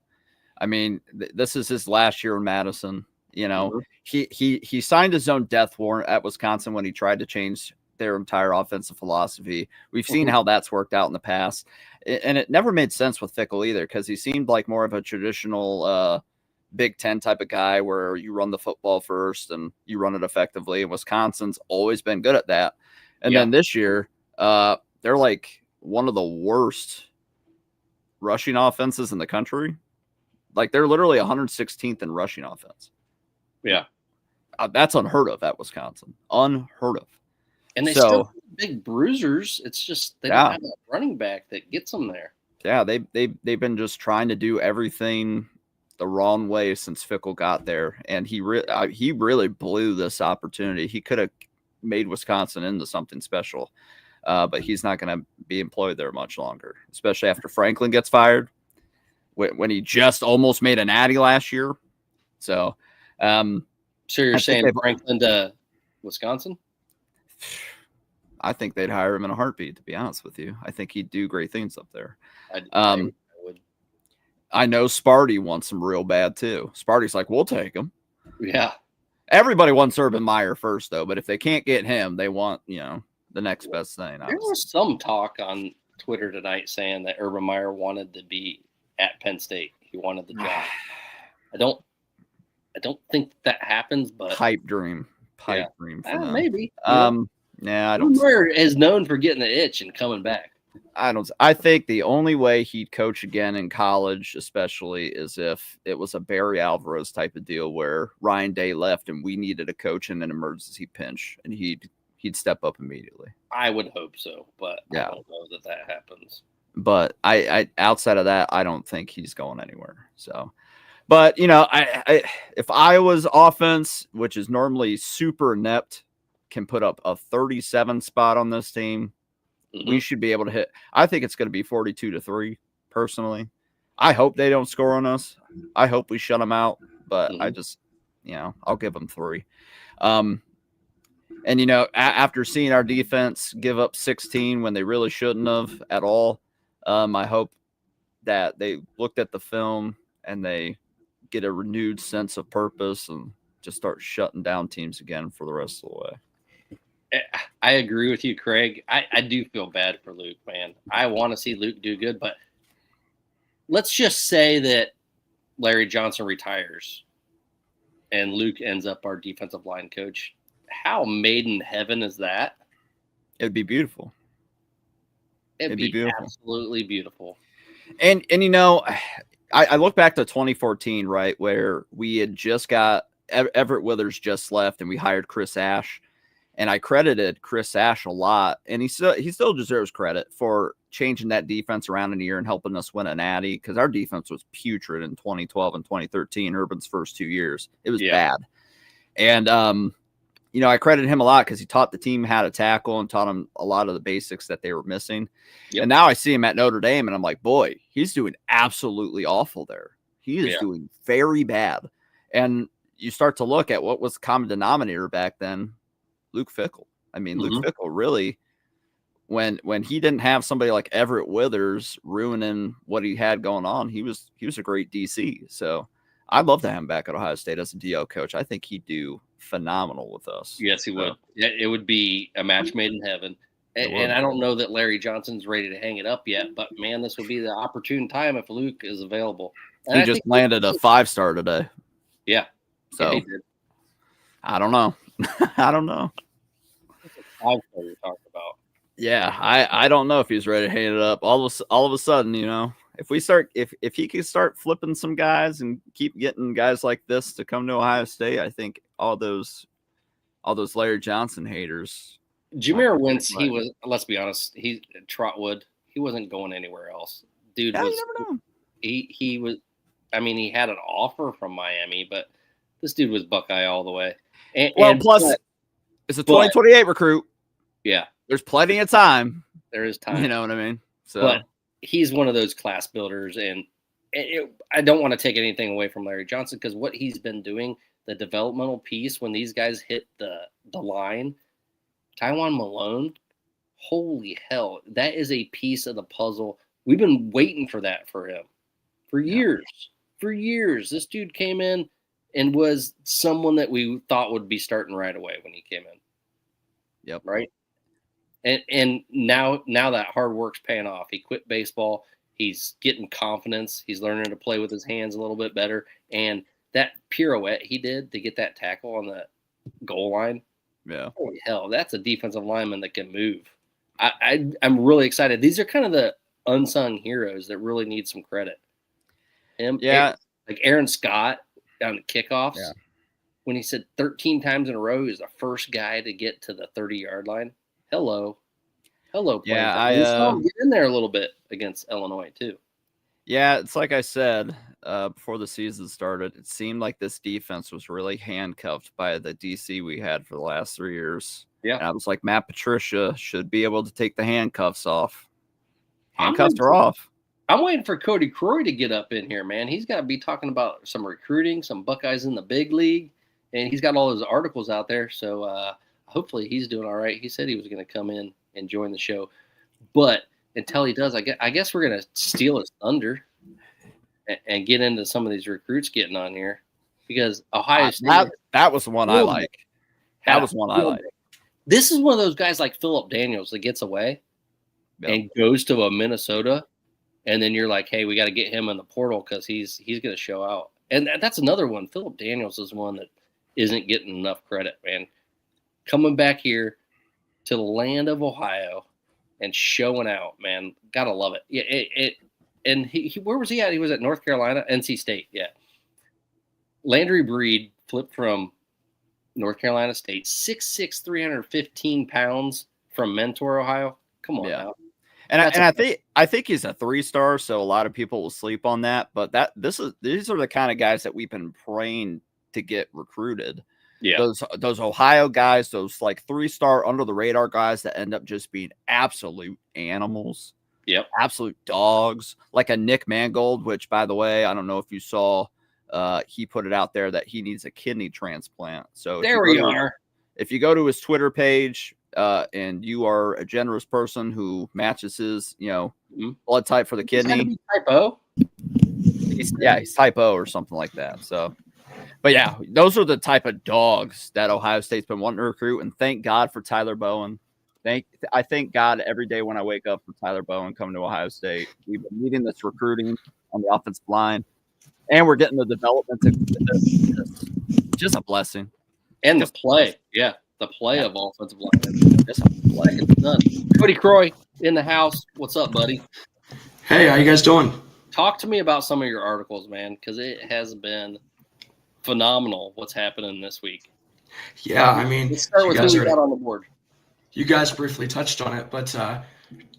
I mean, this is his last year in Madison. You know, he signed his own death warrant at Wisconsin when he tried to change their entire offensive philosophy. We've seen how that's worked out in the past. And it never made sense with Fickell either, because he seemed like more of a traditional Big Ten type of guy where you run the football first and you run it effectively. And Wisconsin's always been good at that. And then this year, they're like one of the worst rushing offenses in the country. Like, they're literally 116th in rushing offense. Yeah. That's unheard of at Wisconsin. Unheard of. And they still have big bruisers. It's just they don't have that running back that gets them there. Yeah, they've been just trying to do everything the wrong way since Fickell got there, and he really blew this opportunity. He could have made Wisconsin into something special, but he's not going to be employed there much longer, especially after Franklin gets fired, when he just almost made a natty last year. So you're saying Franklin to Wisconsin? I think they'd hire him in a heartbeat, to be honest with you. I think he'd do great things up there. I would. I know Sparty wants him real bad too. Sparty's like, we'll take him. Yeah. Everybody wants Urban Meyer first, though. But if they can't get him, they want, the next best thing. There was some talk on Twitter tonight saying that Urban Meyer wanted to be at Penn State. He wanted the job. I don't think that happens, but pipe dream for them. Maybe. I don't. Meyer is known for getting the itch and coming back. I think the only way he'd coach again in college, especially, is if it was a Barry Alvarez type of deal where Ryan Day left and we needed a coach in an emergency pinch, and he'd step up immediately. I would hope so, but I don't know that happens. But I outside of that, I don't think he's going anywhere. So, but if Iowa's offense, which is normally super inept, can put up a 37 spot on this team, we should be able to hit. I think it's going to be 42-3. Personally, I hope they don't score on us. I hope we shut them out. But I just, I'll give them 3. And after seeing our defense give up 16 when they really shouldn't have at all, I hope that they looked at the film and they get a renewed sense of purpose and just start shutting down teams again for the rest of the way. I agree with you, Craig. I do feel bad for Luke, man. I want to see Luke do good, but let's just say that Larry Johnson retires and Luke ends up our defensive line coach. How made in heaven is that? It'd be beautiful. It'd be beautiful. Absolutely beautiful. And I look back to 2014, right, where we had just got Everett Withers just left, and we hired Chris Ash, and I credited Chris Ash a lot, and he still deserves credit for changing that defense around in a year and helping us win a natty, because our defense was putrid in 2012 and 2013, Urban's first 2 years. It was bad. And, I credit him a lot because he taught the team how to tackle and taught them a lot of the basics that they were missing. Yep. And now I see him at Notre Dame, and I'm like, boy, he's doing absolutely awful there. He is doing very bad. And you start to look at what was the common denominator back then, Luke Fickell. I mean, Luke Fickell really, when he didn't have somebody like Everett Withers ruining what he had going on, he was a great DC. So I'd love to have him back at Ohio State as a DL coach. I think he'd do phenomenal with us. Yes, he would. It would be a match made in heaven. And I don't know that Larry Johnson's ready to hang it up yet, but man, this would be the opportune time if Luke is available. And he just landed a 5-star today. Yeah. So he did. I don't know. I don't know. 5-star you're talking about. Yeah, I don't know if he's ready to hang it up. All of a sudden, if he could start flipping some guys and keep getting guys like this to come to Ohio State, I think all those Larry Johnson haters. Jameer Wentz, let's be honest, Trotwood, he wasn't going anywhere else. Dude was, you never know. He was, I mean, he had an offer from Miami, but this dude was Buckeye all the way. Plus, it's a 2028 recruit. Yeah. There's plenty of time. There is time. You know what I mean? So, but he's one of those class builders, and I don't want to take anything away from Larry Johnson, because what he's been doing, the developmental piece, when these guys hit the line, Tywone Malone, holy hell, that is a piece of the puzzle. We've been waiting for that for him for years. For years, this dude came in and was someone that we thought would be starting right away when he came in. Yep. Right. And now that hard work's paying off. He quit baseball. He's getting confidence. He's learning to play with his hands a little bit better. And that pirouette he did to get that tackle on the goal line. Yeah. Holy hell, that's a defensive lineman that can move. I'm really excited. These are kind of the unsung heroes that really need some credit. Like Aaron Scott on the kickoffs. Yeah. When he said 13 times in a row, he was the first guy to get to the 30-yard line. Hello. Yeah, I saw him get in there a little bit against Illinois too. Yeah, it's like I said before the season started. It seemed like this defense was really handcuffed by the DC we had for the last 3 years. Yeah, and I was like, Matt Patricia should be able to take the handcuffs off. Handcuffs are off. I'm waiting for Cody Croy to get up in here, man. He's got to be talking about some recruiting, some Buckeyes in the big league, and he's got all those articles out there. So hopefully he's doing all right. He said he was going to come in and join the show, but until he does, I guess we're going to steal his thunder and get into some of these recruits getting on here, because Ohio State. That was the one I like. That was one I like. This is one of those guys like Phillip Daniels that gets away and goes to a Minnesota, and then you're like, hey, we got to get him in the portal because he's going to show out. And that's another one. Phillip Daniels is one that isn't getting enough credit, man. Coming back here to the land of Ohio and showing out, man. Gotta love it. Yeah, and he where was he at? He was at North Carolina, NC State. Yeah. Landry Breed flipped from North Carolina State, 6'6", 315 pounds from Mentor, Ohio. Come on now. And I think he's a 3-star, so a lot of people will sleep on that. But these are the kind of guys that we've been praying to get recruited. Yeah, those Ohio guys, those like 3-star under the radar guys that end up just being absolute animals. Yep, absolute dogs, like a Nick Mangold. Which, by the way, I don't know if you saw, he put it out there that he needs a kidney transplant. So there we are. If you go to his Twitter page, and you are a generous person who matches his, blood type for the kidney. Type O. He's type O or something like that. So. But yeah, those are the type of dogs that Ohio State's been wanting to recruit, and thank God for Tyler Bowen. I thank God every day when I wake up for Tyler Bowen coming to Ohio State. We've been needing this recruiting on the offensive line, and we're getting the development. Just a blessing. And the play, the play of offensive line. Just a play. It's done. Cody Croy in the house. What's up, buddy? Hey, how you guys doing? Talk to me about some of your articles, man, because it has been phenomenal what's happening this week. Yeah, I mean, Let's start with who we got on the board. You guys briefly touched on it, but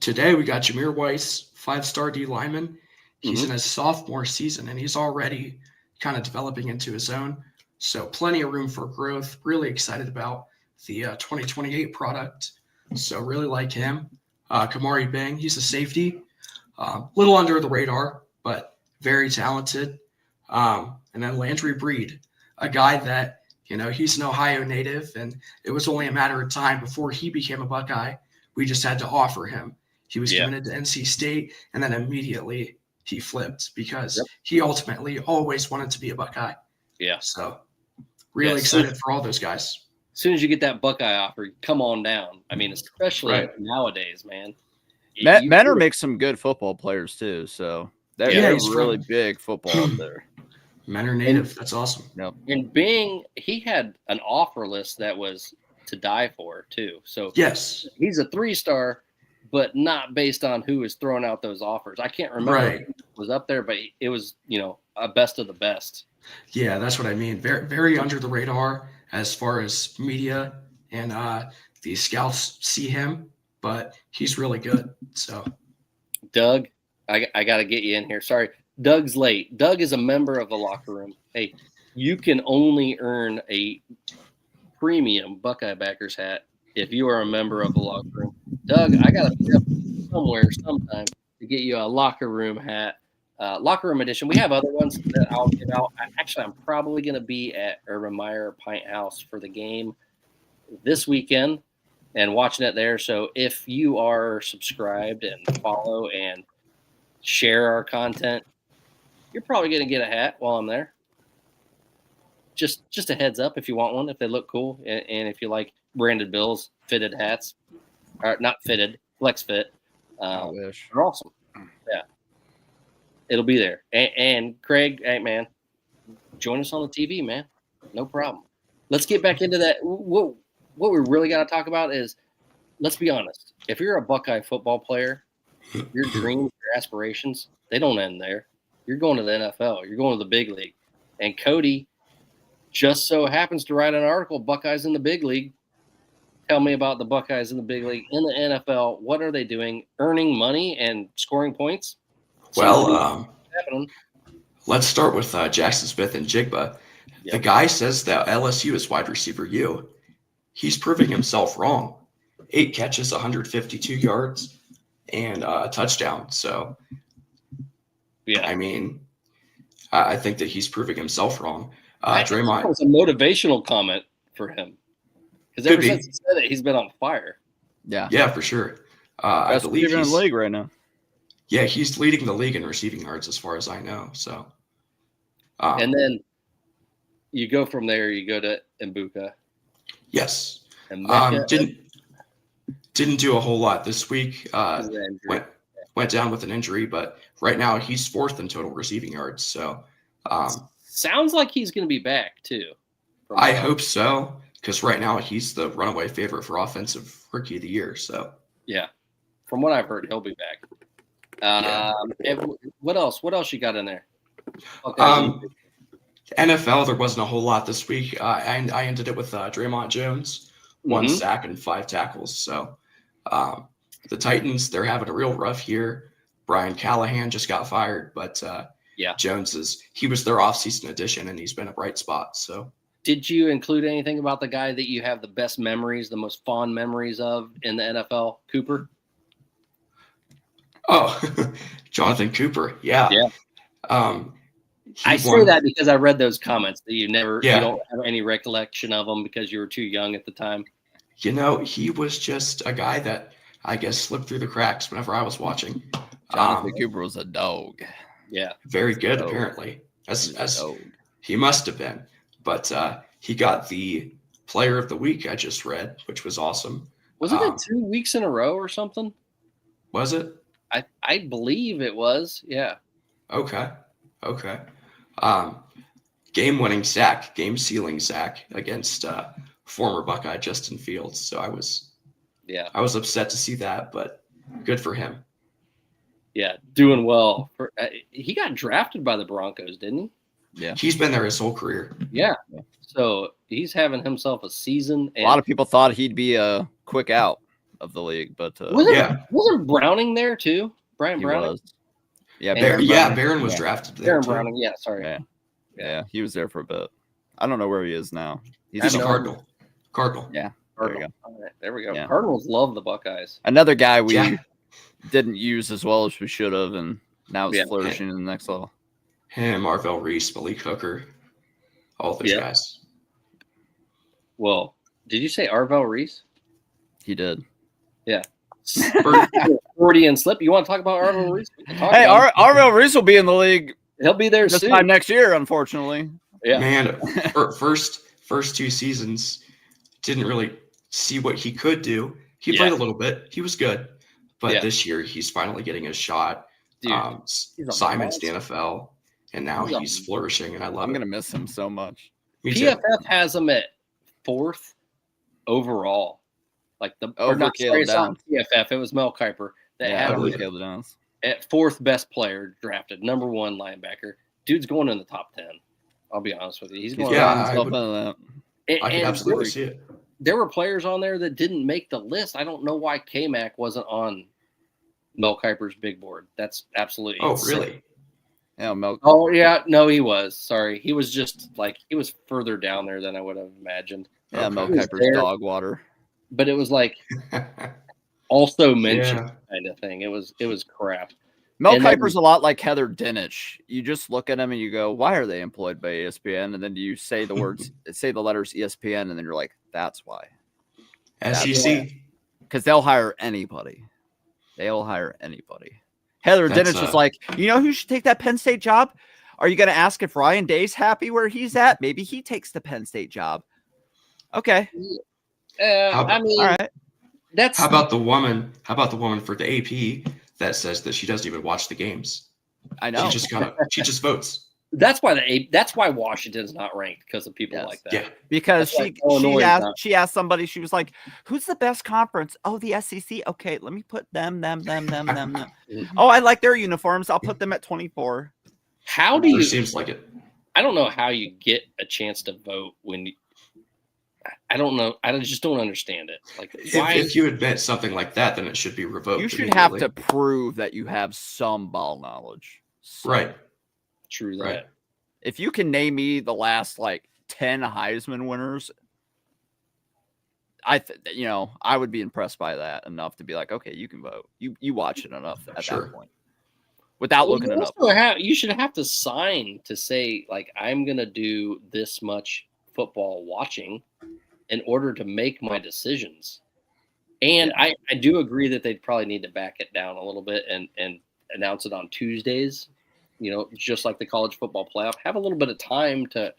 today we got Jameer Weiss, 5-star D lineman. He's in his sophomore season, and he's already kind of developing into his own. So plenty of room for growth. Really excited about the 2028 product. So really like him. Kamari Bang, he's a safety. Little under the radar, but very talented. And then Landry Breed, a guy that, he's an Ohio native, and it was only a matter of time before he became a Buckeye. We just had to offer him. He was committed to NC State, and then immediately he flipped because he ultimately always wanted to be a Buckeye. Yeah. So really excited for all those guys. As soon as you get that Buckeye offer, come on down. I mean, especially nowadays, man. Menor makes some good football players too, so he's really big football up there. Menor native, that's awesome. Yep. And he had an offer list that was to die for too. So yes, he's a 3-star, but not based on who is throwing out those offers. I can't remember who was up there, but it was a best of the best. Yeah, that's what I mean. Very, very under the radar as far as media and the scouts see him, but he's really good. So, Doug, I got to get you in here. Sorry, Doug's late. Doug is a member of the locker room. Hey, you can only earn a premium Buckeye Backers hat if you are a member of the locker room. Doug, I got to be up somewhere sometime to get you a locker room hat. Locker room edition. We have other ones that I'll give out. I'm probably going to be at Urban Meyer Pint House for the game this weekend and watching it there. So if you are subscribed and follow and share our content, you're probably going to get a hat while I'm there. Just a heads up if you want one, if they look cool, and if you like branded bills, fitted hats, or not fitted, flex fit. I wish. They're awesome. Yeah. It'll be there. And Craig, hey, man, join us on the TV, man. No problem. Let's get back into that. What we really got to talk about is, let's be honest. If you're a Buckeye football player, your dreams, your aspirations, they don't end there. You're going to the NFL. You're going to the big league. And Cody just so happens to write an article, Buckeyes in the Big League. Tell me about the Buckeyes in the big league. In the NFL, what are they doing? Earning money and scoring points? Well, let's start with Jackson Smith and Jigba. Yep. The guy says that LSU is wide receiver U. He's proving himself wrong. 8 catches, 152 yards, and a touchdown. So, yeah, I mean, I think that he's proving himself wrong. Draymond was a motivational comment for him because ever since he said it, he's been on fire. Yeah, for sure. I believe he's in the league right now. Yeah, he's leading the league in receiving yards as far as I know. So, and then you go from there. You go to Mbuka. Yes. And didn't do a whole lot this week. Went down with an injury, but right now he's 4th in total receiving yards. So, sounds like he's going to be back too. I hope so, because right now he's the runaway favorite for offensive rookie of the year. So, yeah, from what I've heard, he'll be back. What else? What else you got in there? NFL, there wasn't a whole lot this week. I ended it with Draymond Jones, 1 sack and 5 tackles. So the Titans, they're having a real rough year. Brian Callahan just got fired, but Jones he was their offseason addition, and he's been a bright spot. So, did you include anything about the guy that you have the best memories, the most fond memories of in the NFL, Cooper? Oh, Jonathan Cooper. Yeah. I say that because I read those comments that you don't have any recollection of him because you were too young at the time. He was just a guy that I guess slipped through the cracks whenever I was watching. Jonathan Cooper was a dog. Yeah. Very good, apparently. As he must have been. But he got the player of the week, I just read, which was awesome. Wasn't it 2 weeks in a row or something? Was it? I believe it was. Yeah. Okay. Game-winning sack, game-sealing sack against former Buckeye Justin Fields. So I was upset to see that, but good for him. Yeah, doing well. He got drafted by the Broncos, didn't he? Yeah. He's been there his whole career. Yeah. So he's having himself a season. A lot of people thought he'd be a quick out of the league, but wasn't Browning there too? Brian he Browning? was. Yeah, Barron was drafted there Baron too. Browning, yeah, sorry. Yeah, he was there for a bit. I don't know where he is now. He's a Cardinal. Yeah, Cardinal. there you go. All right, there we go. Yeah. Cardinals love the Buckeyes. Another guy we didn't use as well as we should have, and now it's flourishing in the next level. Him, Marvell Reese, Malik Hooker, all those guys. Well, did you say Arvell Reese? He did. Yeah. 40 and slip. You want to talk about Arvell Reese? Hey, Arvell Reese will be in the league. He'll be there this soon. time next year, unfortunately. Yeah. Man, first 2 seasons, didn't really see what he could do. He played a little bit. He was good. But this year, he's finally getting his shot. Dude, Simon's the NFL, and now he's flourishing, and I love I'm it. going to miss him so much. PFF has him at 4th overall. Like Caleb Downs. PFF, it was Mel Kiper that had him Caleb Downs. at 4th best player drafted, number 1 linebacker. Dude's going in the top 10. I'll be honest with you. He's going I can absolutely see it. There were players on there that didn't make the list. I don't know why K-Mac wasn't on Mel Kiper's big board. That's absolutely insane. Really? Yeah, Mel. Oh, yeah. No, he was. Sorry. He was just he was further down there than I would have imagined. Yeah, Mel Kiper's dog water. But it was also mentioned kind of thing. It was crap. Mel Kiper's a lot like Heather Dinich. You just look at him and you go, why are they employed by ESPN? And then you say the words, say the letters ESPN, and then you're like, that's why. SEC. Because they'll hire anybody. They'll hire anybody. Heather Dinich is like, you know who should take that Penn State job? Are you going to ask if Ryan Day's happy where he's at? Maybe he takes the Penn State job. Okay. All right. How about the woman for the AP that says that she doesn't even watch the games? I know. She just votes. That's why Washington's not ranked, because of people like that. Yeah. Because she asked somebody, she was like, who's the best conference? Oh, the SEC. Okay, let me put them. Oh, I like their uniforms. I'll put them at 24. How do you seems like it. I don't know how you get a chance to vote when I don't know. I just don't understand it. If you admit something like that, then it should be revoked. You should have to prove that you have some ball knowledge. Right. True that. Right. If you can name me the last 10 Heisman winners, I would be impressed by that enough to be like, okay, you can vote. You watch it enough at that point without looking it up. You should have to sign to say I'm going to do this much football watching in order to make my decisions. And I do agree that they'd probably need to back it down a little bit and announce it on Tuesdays, just like the college football playoff. Have a little bit of time to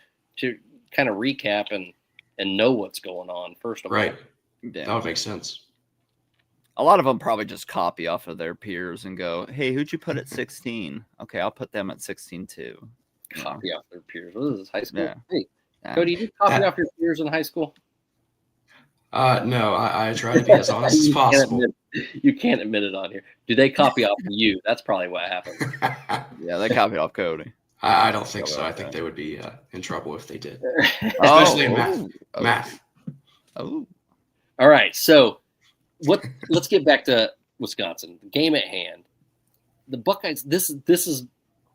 kind of recap and know what's going on, first of all. Right. Yeah. That would make sense. A lot of them probably just copy off of their peers and go, hey, who'd you put at 16? Okay, I'll put them at 16 too. Copy off their peers. What is this, high school? Yeah. Hey, Cody, did you copy off your peers in high school? No, I try to be as honest as possible. You can't admit it on here. Do they copy off of you? That's probably what happened. Yeah, they copied off Cody. I don't think so. I think they would be in trouble if they did, especially in math. Oh, all right. So, let's get back to Wisconsin. The game at hand. The Buckeyes. This is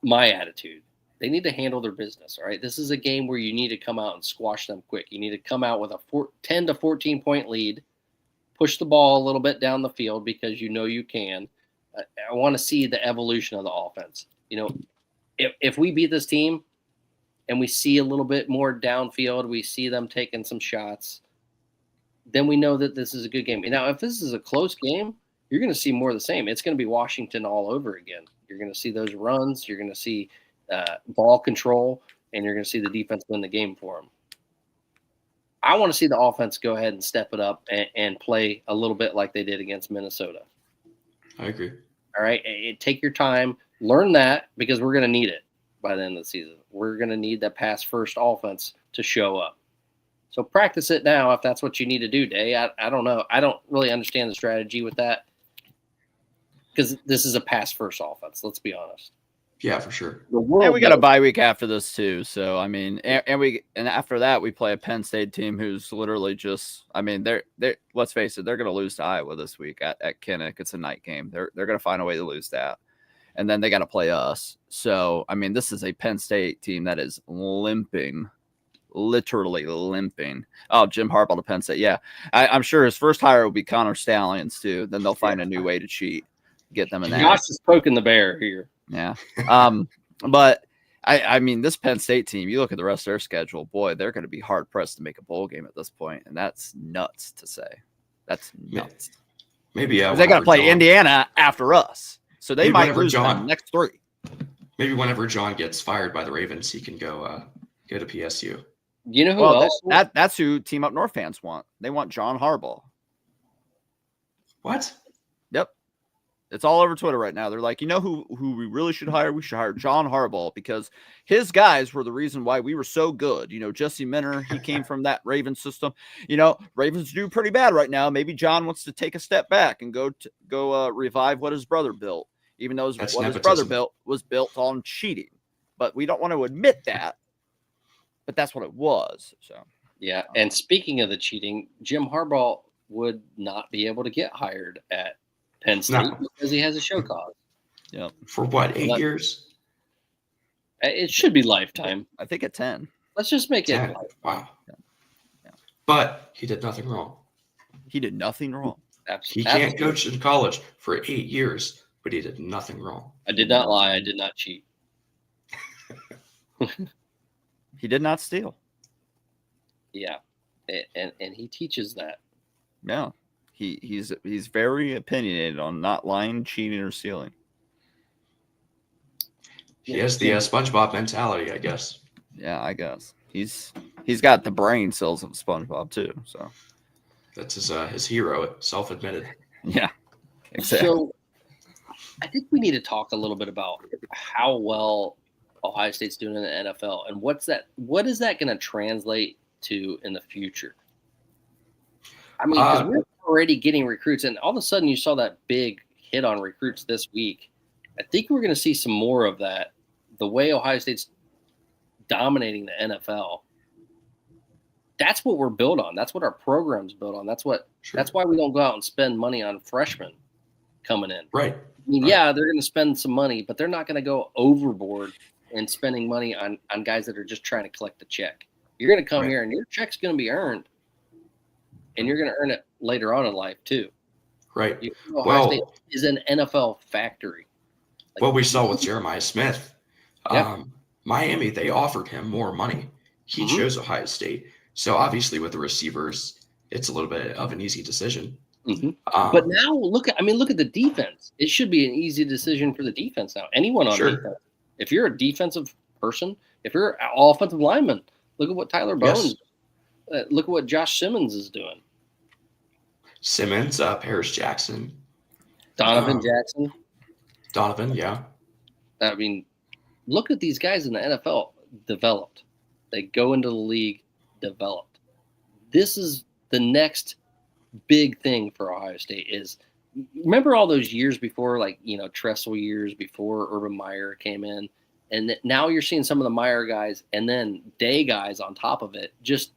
my attitude. They need to handle their business. All right. This is a game where you need to come out and squash them quick. You need to come out with a 10 to 14 point lead, push the ball a little bit down the field because you can. I want to see the evolution of the offense. If we beat this team and we see a little bit more downfield, we see them taking some shots, then we know that this is a good game. Now, if this is a close game, you're going to see more of the same. It's going to be Washington all over again. You're going to see those runs. You're going to see ball control, and you're going to see the defense win the game for them. I want to see the offense go ahead and step it up and play a little bit like they did against Minnesota. I agree. All right. Take your time. Learn that, because we're going to need it by the end of the season. We're going to need that pass-first offense to show up. So practice it now if that's what you need to do, Day. I don't know. I don't really understand the strategy with that. because this is a pass first offense. Let's be honest. Yeah, for sure. And we got a bye week after this too. So I mean, and after that we play a Penn State team who's literally just. I mean, they're let's face it, they're going to lose to Iowa this week at Kinnick. It's a night game. They're going to find a way to lose that, and then they got to play us. So I mean, this is a Penn State team that is limping, literally limping. Oh, Jim Harbaugh to Penn State. Yeah, I'm sure his first hire will be Connor Stallions too. Then they'll find a new way to cheat, get them in there. Josh is poking the bear here. Yeah. But I mean, this Penn State team, you look at the rest of their schedule, boy, they're going to be hard pressed to make a bowl game at this point. And that's nuts to say. That's nuts. Maybe they got to play Indiana after us. So they might lose the next 3. Maybe whenever John gets fired by the Ravens, he can go to PSU. You know who else? That's who Team Up North fans want. They want John Harbaugh. What? Yep. It's all over Twitter right now. They're like, you know who we really should hire? We should hire John Harbaugh because his guys were the reason why we were so good. You know, Jesse Minter, he came from that Ravens system. You know, Ravens do pretty bad right now. Maybe John wants to take a step back and go revive what his brother built, even though his brother built was built on cheating. But we don't want to admit that. But that's what it was. So yeah. And speaking of the cheating, Jim Harbaugh would not be able to get hired at Penn State because he has a show cause. Yeah. For what, 8 years? It should be lifetime. I think at 10. Let's just make 10. it. Wow. Yeah. But he did nothing wrong. He did nothing wrong. He can't coach in college for 8 years, but he did nothing wrong. I did not lie. I did not cheat. He did not steal. Yeah. And he teaches that. Yeah. He's very opinionated on not lying, cheating, or stealing. He has the SpongeBob mentality, I guess. Yeah, I guess he's got the brain cells of SpongeBob too. So that's his hero, self-admitted. Yeah, exactly. So I think we need to talk a little bit about how well Ohio State's doing in the NFL and what is that going to translate to in the future? I mean, because we're already getting recruits, and all of a sudden you saw that big hit on recruits this week. I think we're going to see some more of that. The way Ohio State's dominating the NFL, that's what we're built on. That's what our program's built on. That's why we don't go out and spend money on freshmen coming in. Right. I mean, yeah, they're going to spend some money, but they're not going to go overboard in spending money on guys that are just trying to collect a check. You're going to come here, and your check's going to be earned, and you're going to earn it later on in life too. Right. Ohio State is an NFL factory. What we saw with Jeremiah Smith, Miami, they offered him more money. He chose Ohio State. So obviously with the receivers, it's a little bit of an easy decision. But now look at the defense. It should be an easy decision for the defense now. Anyone on defense. If you're a defensive person, if you're an offensive lineman, look at what Tyler Bones, look at what Josh Simmons is doing. Simmons, Paris Jackson. Donovan Jackson. Donovan, yeah. I mean, look at these guys in the NFL developed. They go into the league developed. This is the next big thing for Ohio State is remember all those years before, like, Tressel years before Urban Meyer came in, and now you're seeing some of the Meyer guys and then Day guys on top of it just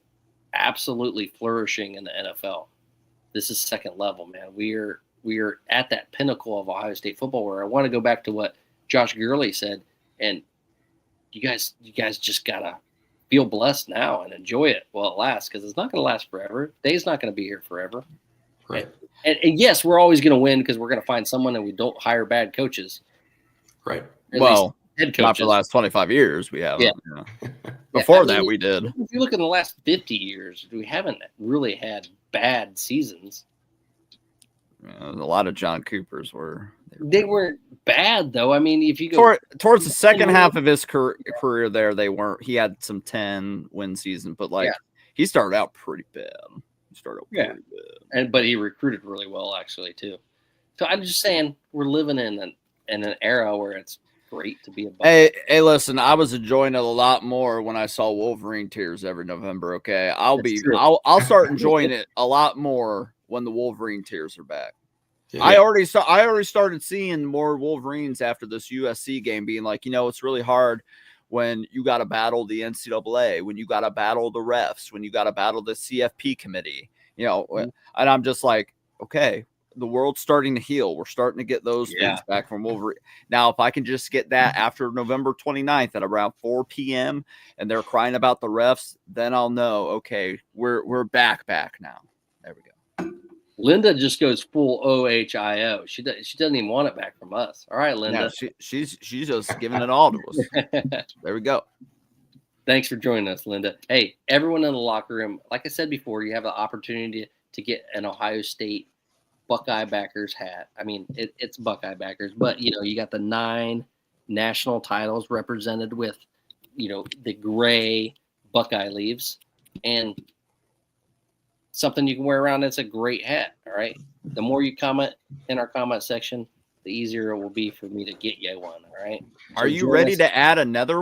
absolutely flourishing in the NFL. This is second level, man. We are at that pinnacle of Ohio State football where I want to go back to what Josh Gurley said, and you guys just gotta feel blessed now and enjoy it while it lasts, because it's not going to last forever. Day's not going to be here forever. Right. And yes, we're always going to win because we're going to find someone and we don't hire bad coaches. Right. Well, head coaches. Not for the last 25 years we haven't. Yeah. Before that we did. If you look in the last 50 years, we haven't really had bad seasons. A lot of John Coopers were. They weren't bad though. I mean, if you go towards the second half of his career there, they weren't. He had some 10-win season, but he started out pretty bad. But he recruited really well actually too. So I'm just saying we're living in an era where it's great to be a Buckeye. Hey, listen, I was enjoying it a lot more when I saw Wolverine tears every November. Okay, I'll start enjoying it a lot more when the Wolverine tears are back. Yeah. I already started seeing more Wolverines after this USC game, being like, it's really hard when you got to battle the NCAA, when you got to battle the refs, when you got to battle the CFP committee, and I'm just like, okay, the world's starting to heal. We're starting to get those things back from Wolverine. Now, if I can just get that after November 29th at around 4 p.m. and they're crying about the refs, then I'll know, okay, we're back now. There we go. Linda just goes full OHIO. She doesn't even want it back from us. All right, Linda. No, she's just giving it all to us. There we go. Thanks for joining us, Linda. Hey, everyone in the locker room, like I said before, you have the opportunity to get an Ohio State Buckeye backers hat. I mean, it's Buckeye backers, but you got the 9 national titles represented with, the gray Buckeye leaves, and something you can wear around. That's a great hat. All right. The more you comment in our comment section, the easier it will be for me to get you one. All right. Are you ready to add another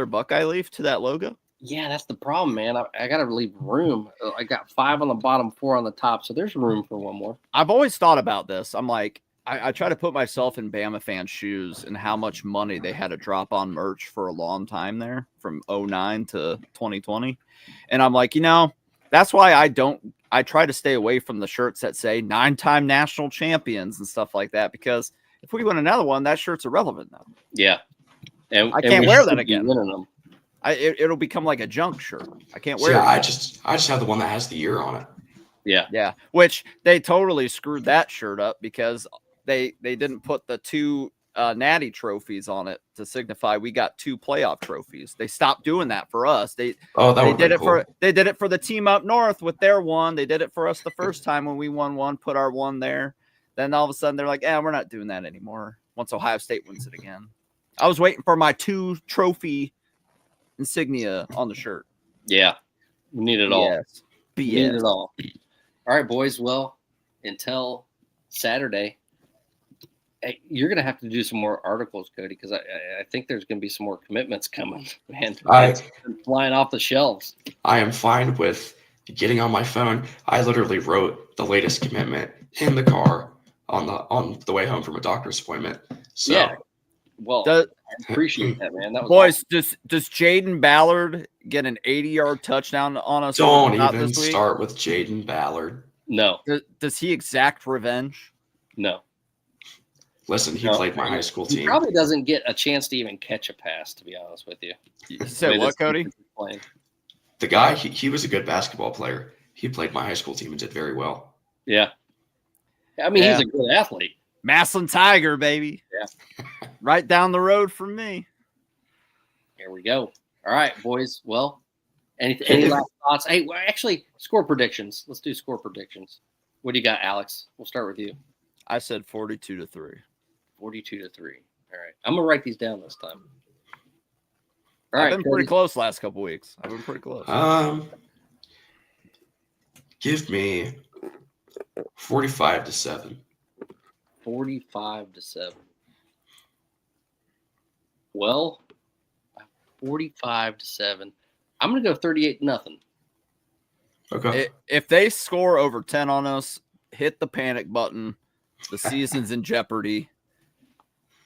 Buckeye leaf to that logo? Yeah, that's the problem, man. I got to leave room. I got 5 on the bottom, 4 on the top, so there's room for one more. I've always thought about this. I'm like, I try to put myself in Bama fans' shoes and how much money they had to drop on merch for a long time there, from 2009 to 2020. And I'm like, that's why I try to stay away from the shirts that say 9-time national champions and stuff like that, because if we win another one, that shirt's irrelevant now. Yeah. And I can't wear that again. Winning them. It'll become like a junk shirt. I can't wear it. I just have the one that has the year on it. Yeah. Yeah. Which they totally screwed that shirt up because they didn't put the 2 natty trophies on it to signify we got 2 playoff trophies. They stopped doing that for us. They did it for the team up north with their one. They did it for us the first time when we won one, put our one there. Then all of a sudden they're like, we're not doing that anymore once Ohio State wins it again. I was waiting for my 2 trophy insignia on the shirt. Yeah. We need it all. Yes. We need it all. All right, boys. Well, until Saturday, you're going to have to do some more articles, Cody, because I think there's going to be some more commitments coming, man. Flying off the shelves. I am fine with getting on my phone. I literally wrote the latest commitment in the car on the way home from a doctor's appointment. So, yeah. Well, I appreciate that, man. That was boys, awesome. Does Jaden Ballard get an 80-yard touchdown on us? Don't even start with Jaden Ballard. No. Does he exact revenge? No. Listen, he played my high school team. He probably doesn't get a chance to even catch a pass, to be honest with you. You said what, Cody? The guy, he was a good basketball player. He played my high school team and did very well. Yeah. I mean, he's a good athlete. Maslin Tiger, baby. Yeah. Right down the road from me. Here we go. All right, boys. Well, any last thoughts? Hey, well, actually, score predictions. Let's do score predictions. What do you got, Alex? We'll start with you. I said 42-3. 42-3. All right. I'm going to write these down this time. All right. I've been pretty close last couple weeks. I've been pretty close. Give me 45-7. 45-7. Well, 45-7. I'm going to go 38-0. Okay. If they score over 10 on us, hit the panic button. The season's in jeopardy.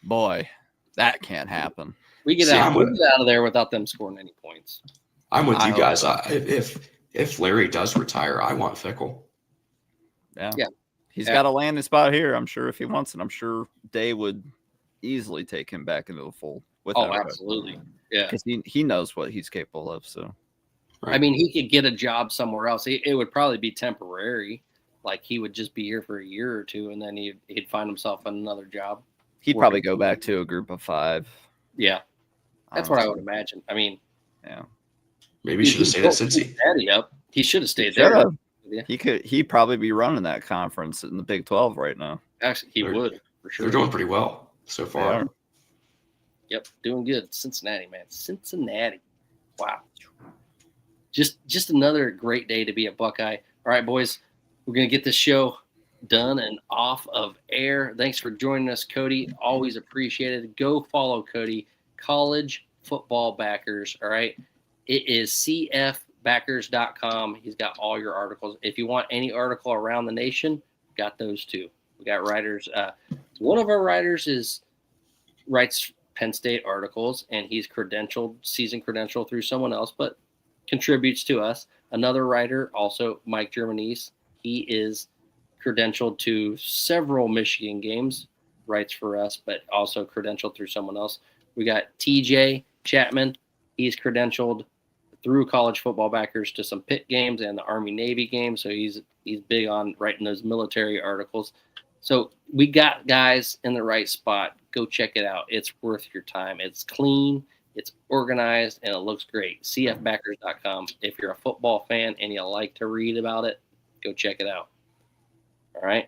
Boy, that can't happen. We get out of there without them scoring any points. I'm with you guys. If Larry does retire, I want Fickell. Yeah. He's got a landing spot here, I'm sure, if he wants it. I'm sure Day would easily take him back into the fold. Absolutely. Yeah. Because he knows what he's capable of. So, right. I mean, he could get a job somewhere else. It would probably be temporary. Like, he would just be here for a year or two, and then he'd find himself in another job. He'd probably go back to a group of 5. Yeah. That's what I would imagine. I mean, yeah. Maybe he should have stayed at Cincy. He should have stayed there. Yeah. He'd probably be running that conference in the Big 12 right now. Actually, he would, for sure. They're doing pretty well so far. Yep, doing good. Cincinnati, man. Cincinnati. Wow. Just another great day to be a Buckeye. All right, boys, we're going to get this show done and off of air. Thanks for joining us, Cody. Always appreciated. Go follow Cody, College Football Backers, all right? It is cfbackers.com. He's got all your articles. If you want any article around the nation, got those too. We got writers. One of our writers writes Penn State articles, and he's season credentialed through someone else, but contributes to us. Another writer, also Mike Germanese, he is credentialed to several Michigan games, writes for us, but also credentialed through someone else. We got TJ Chapman. He's credentialed through College Football Backers to some Pitt games and the Army-Navy games, so he's big on writing those military articles. So we got guys in the right spot. Go check it out. It's worth your time. It's clean, it's organized, and it looks great. cfbackers.com. If you're a football fan and you like to read about it, go check it out. All right?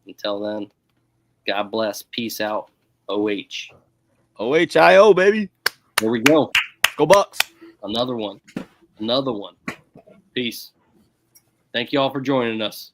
Until then, God bless. Peace out. OH. OHIO, baby. There we go. Go Bucks. Another one. Peace. Thank you all for joining us.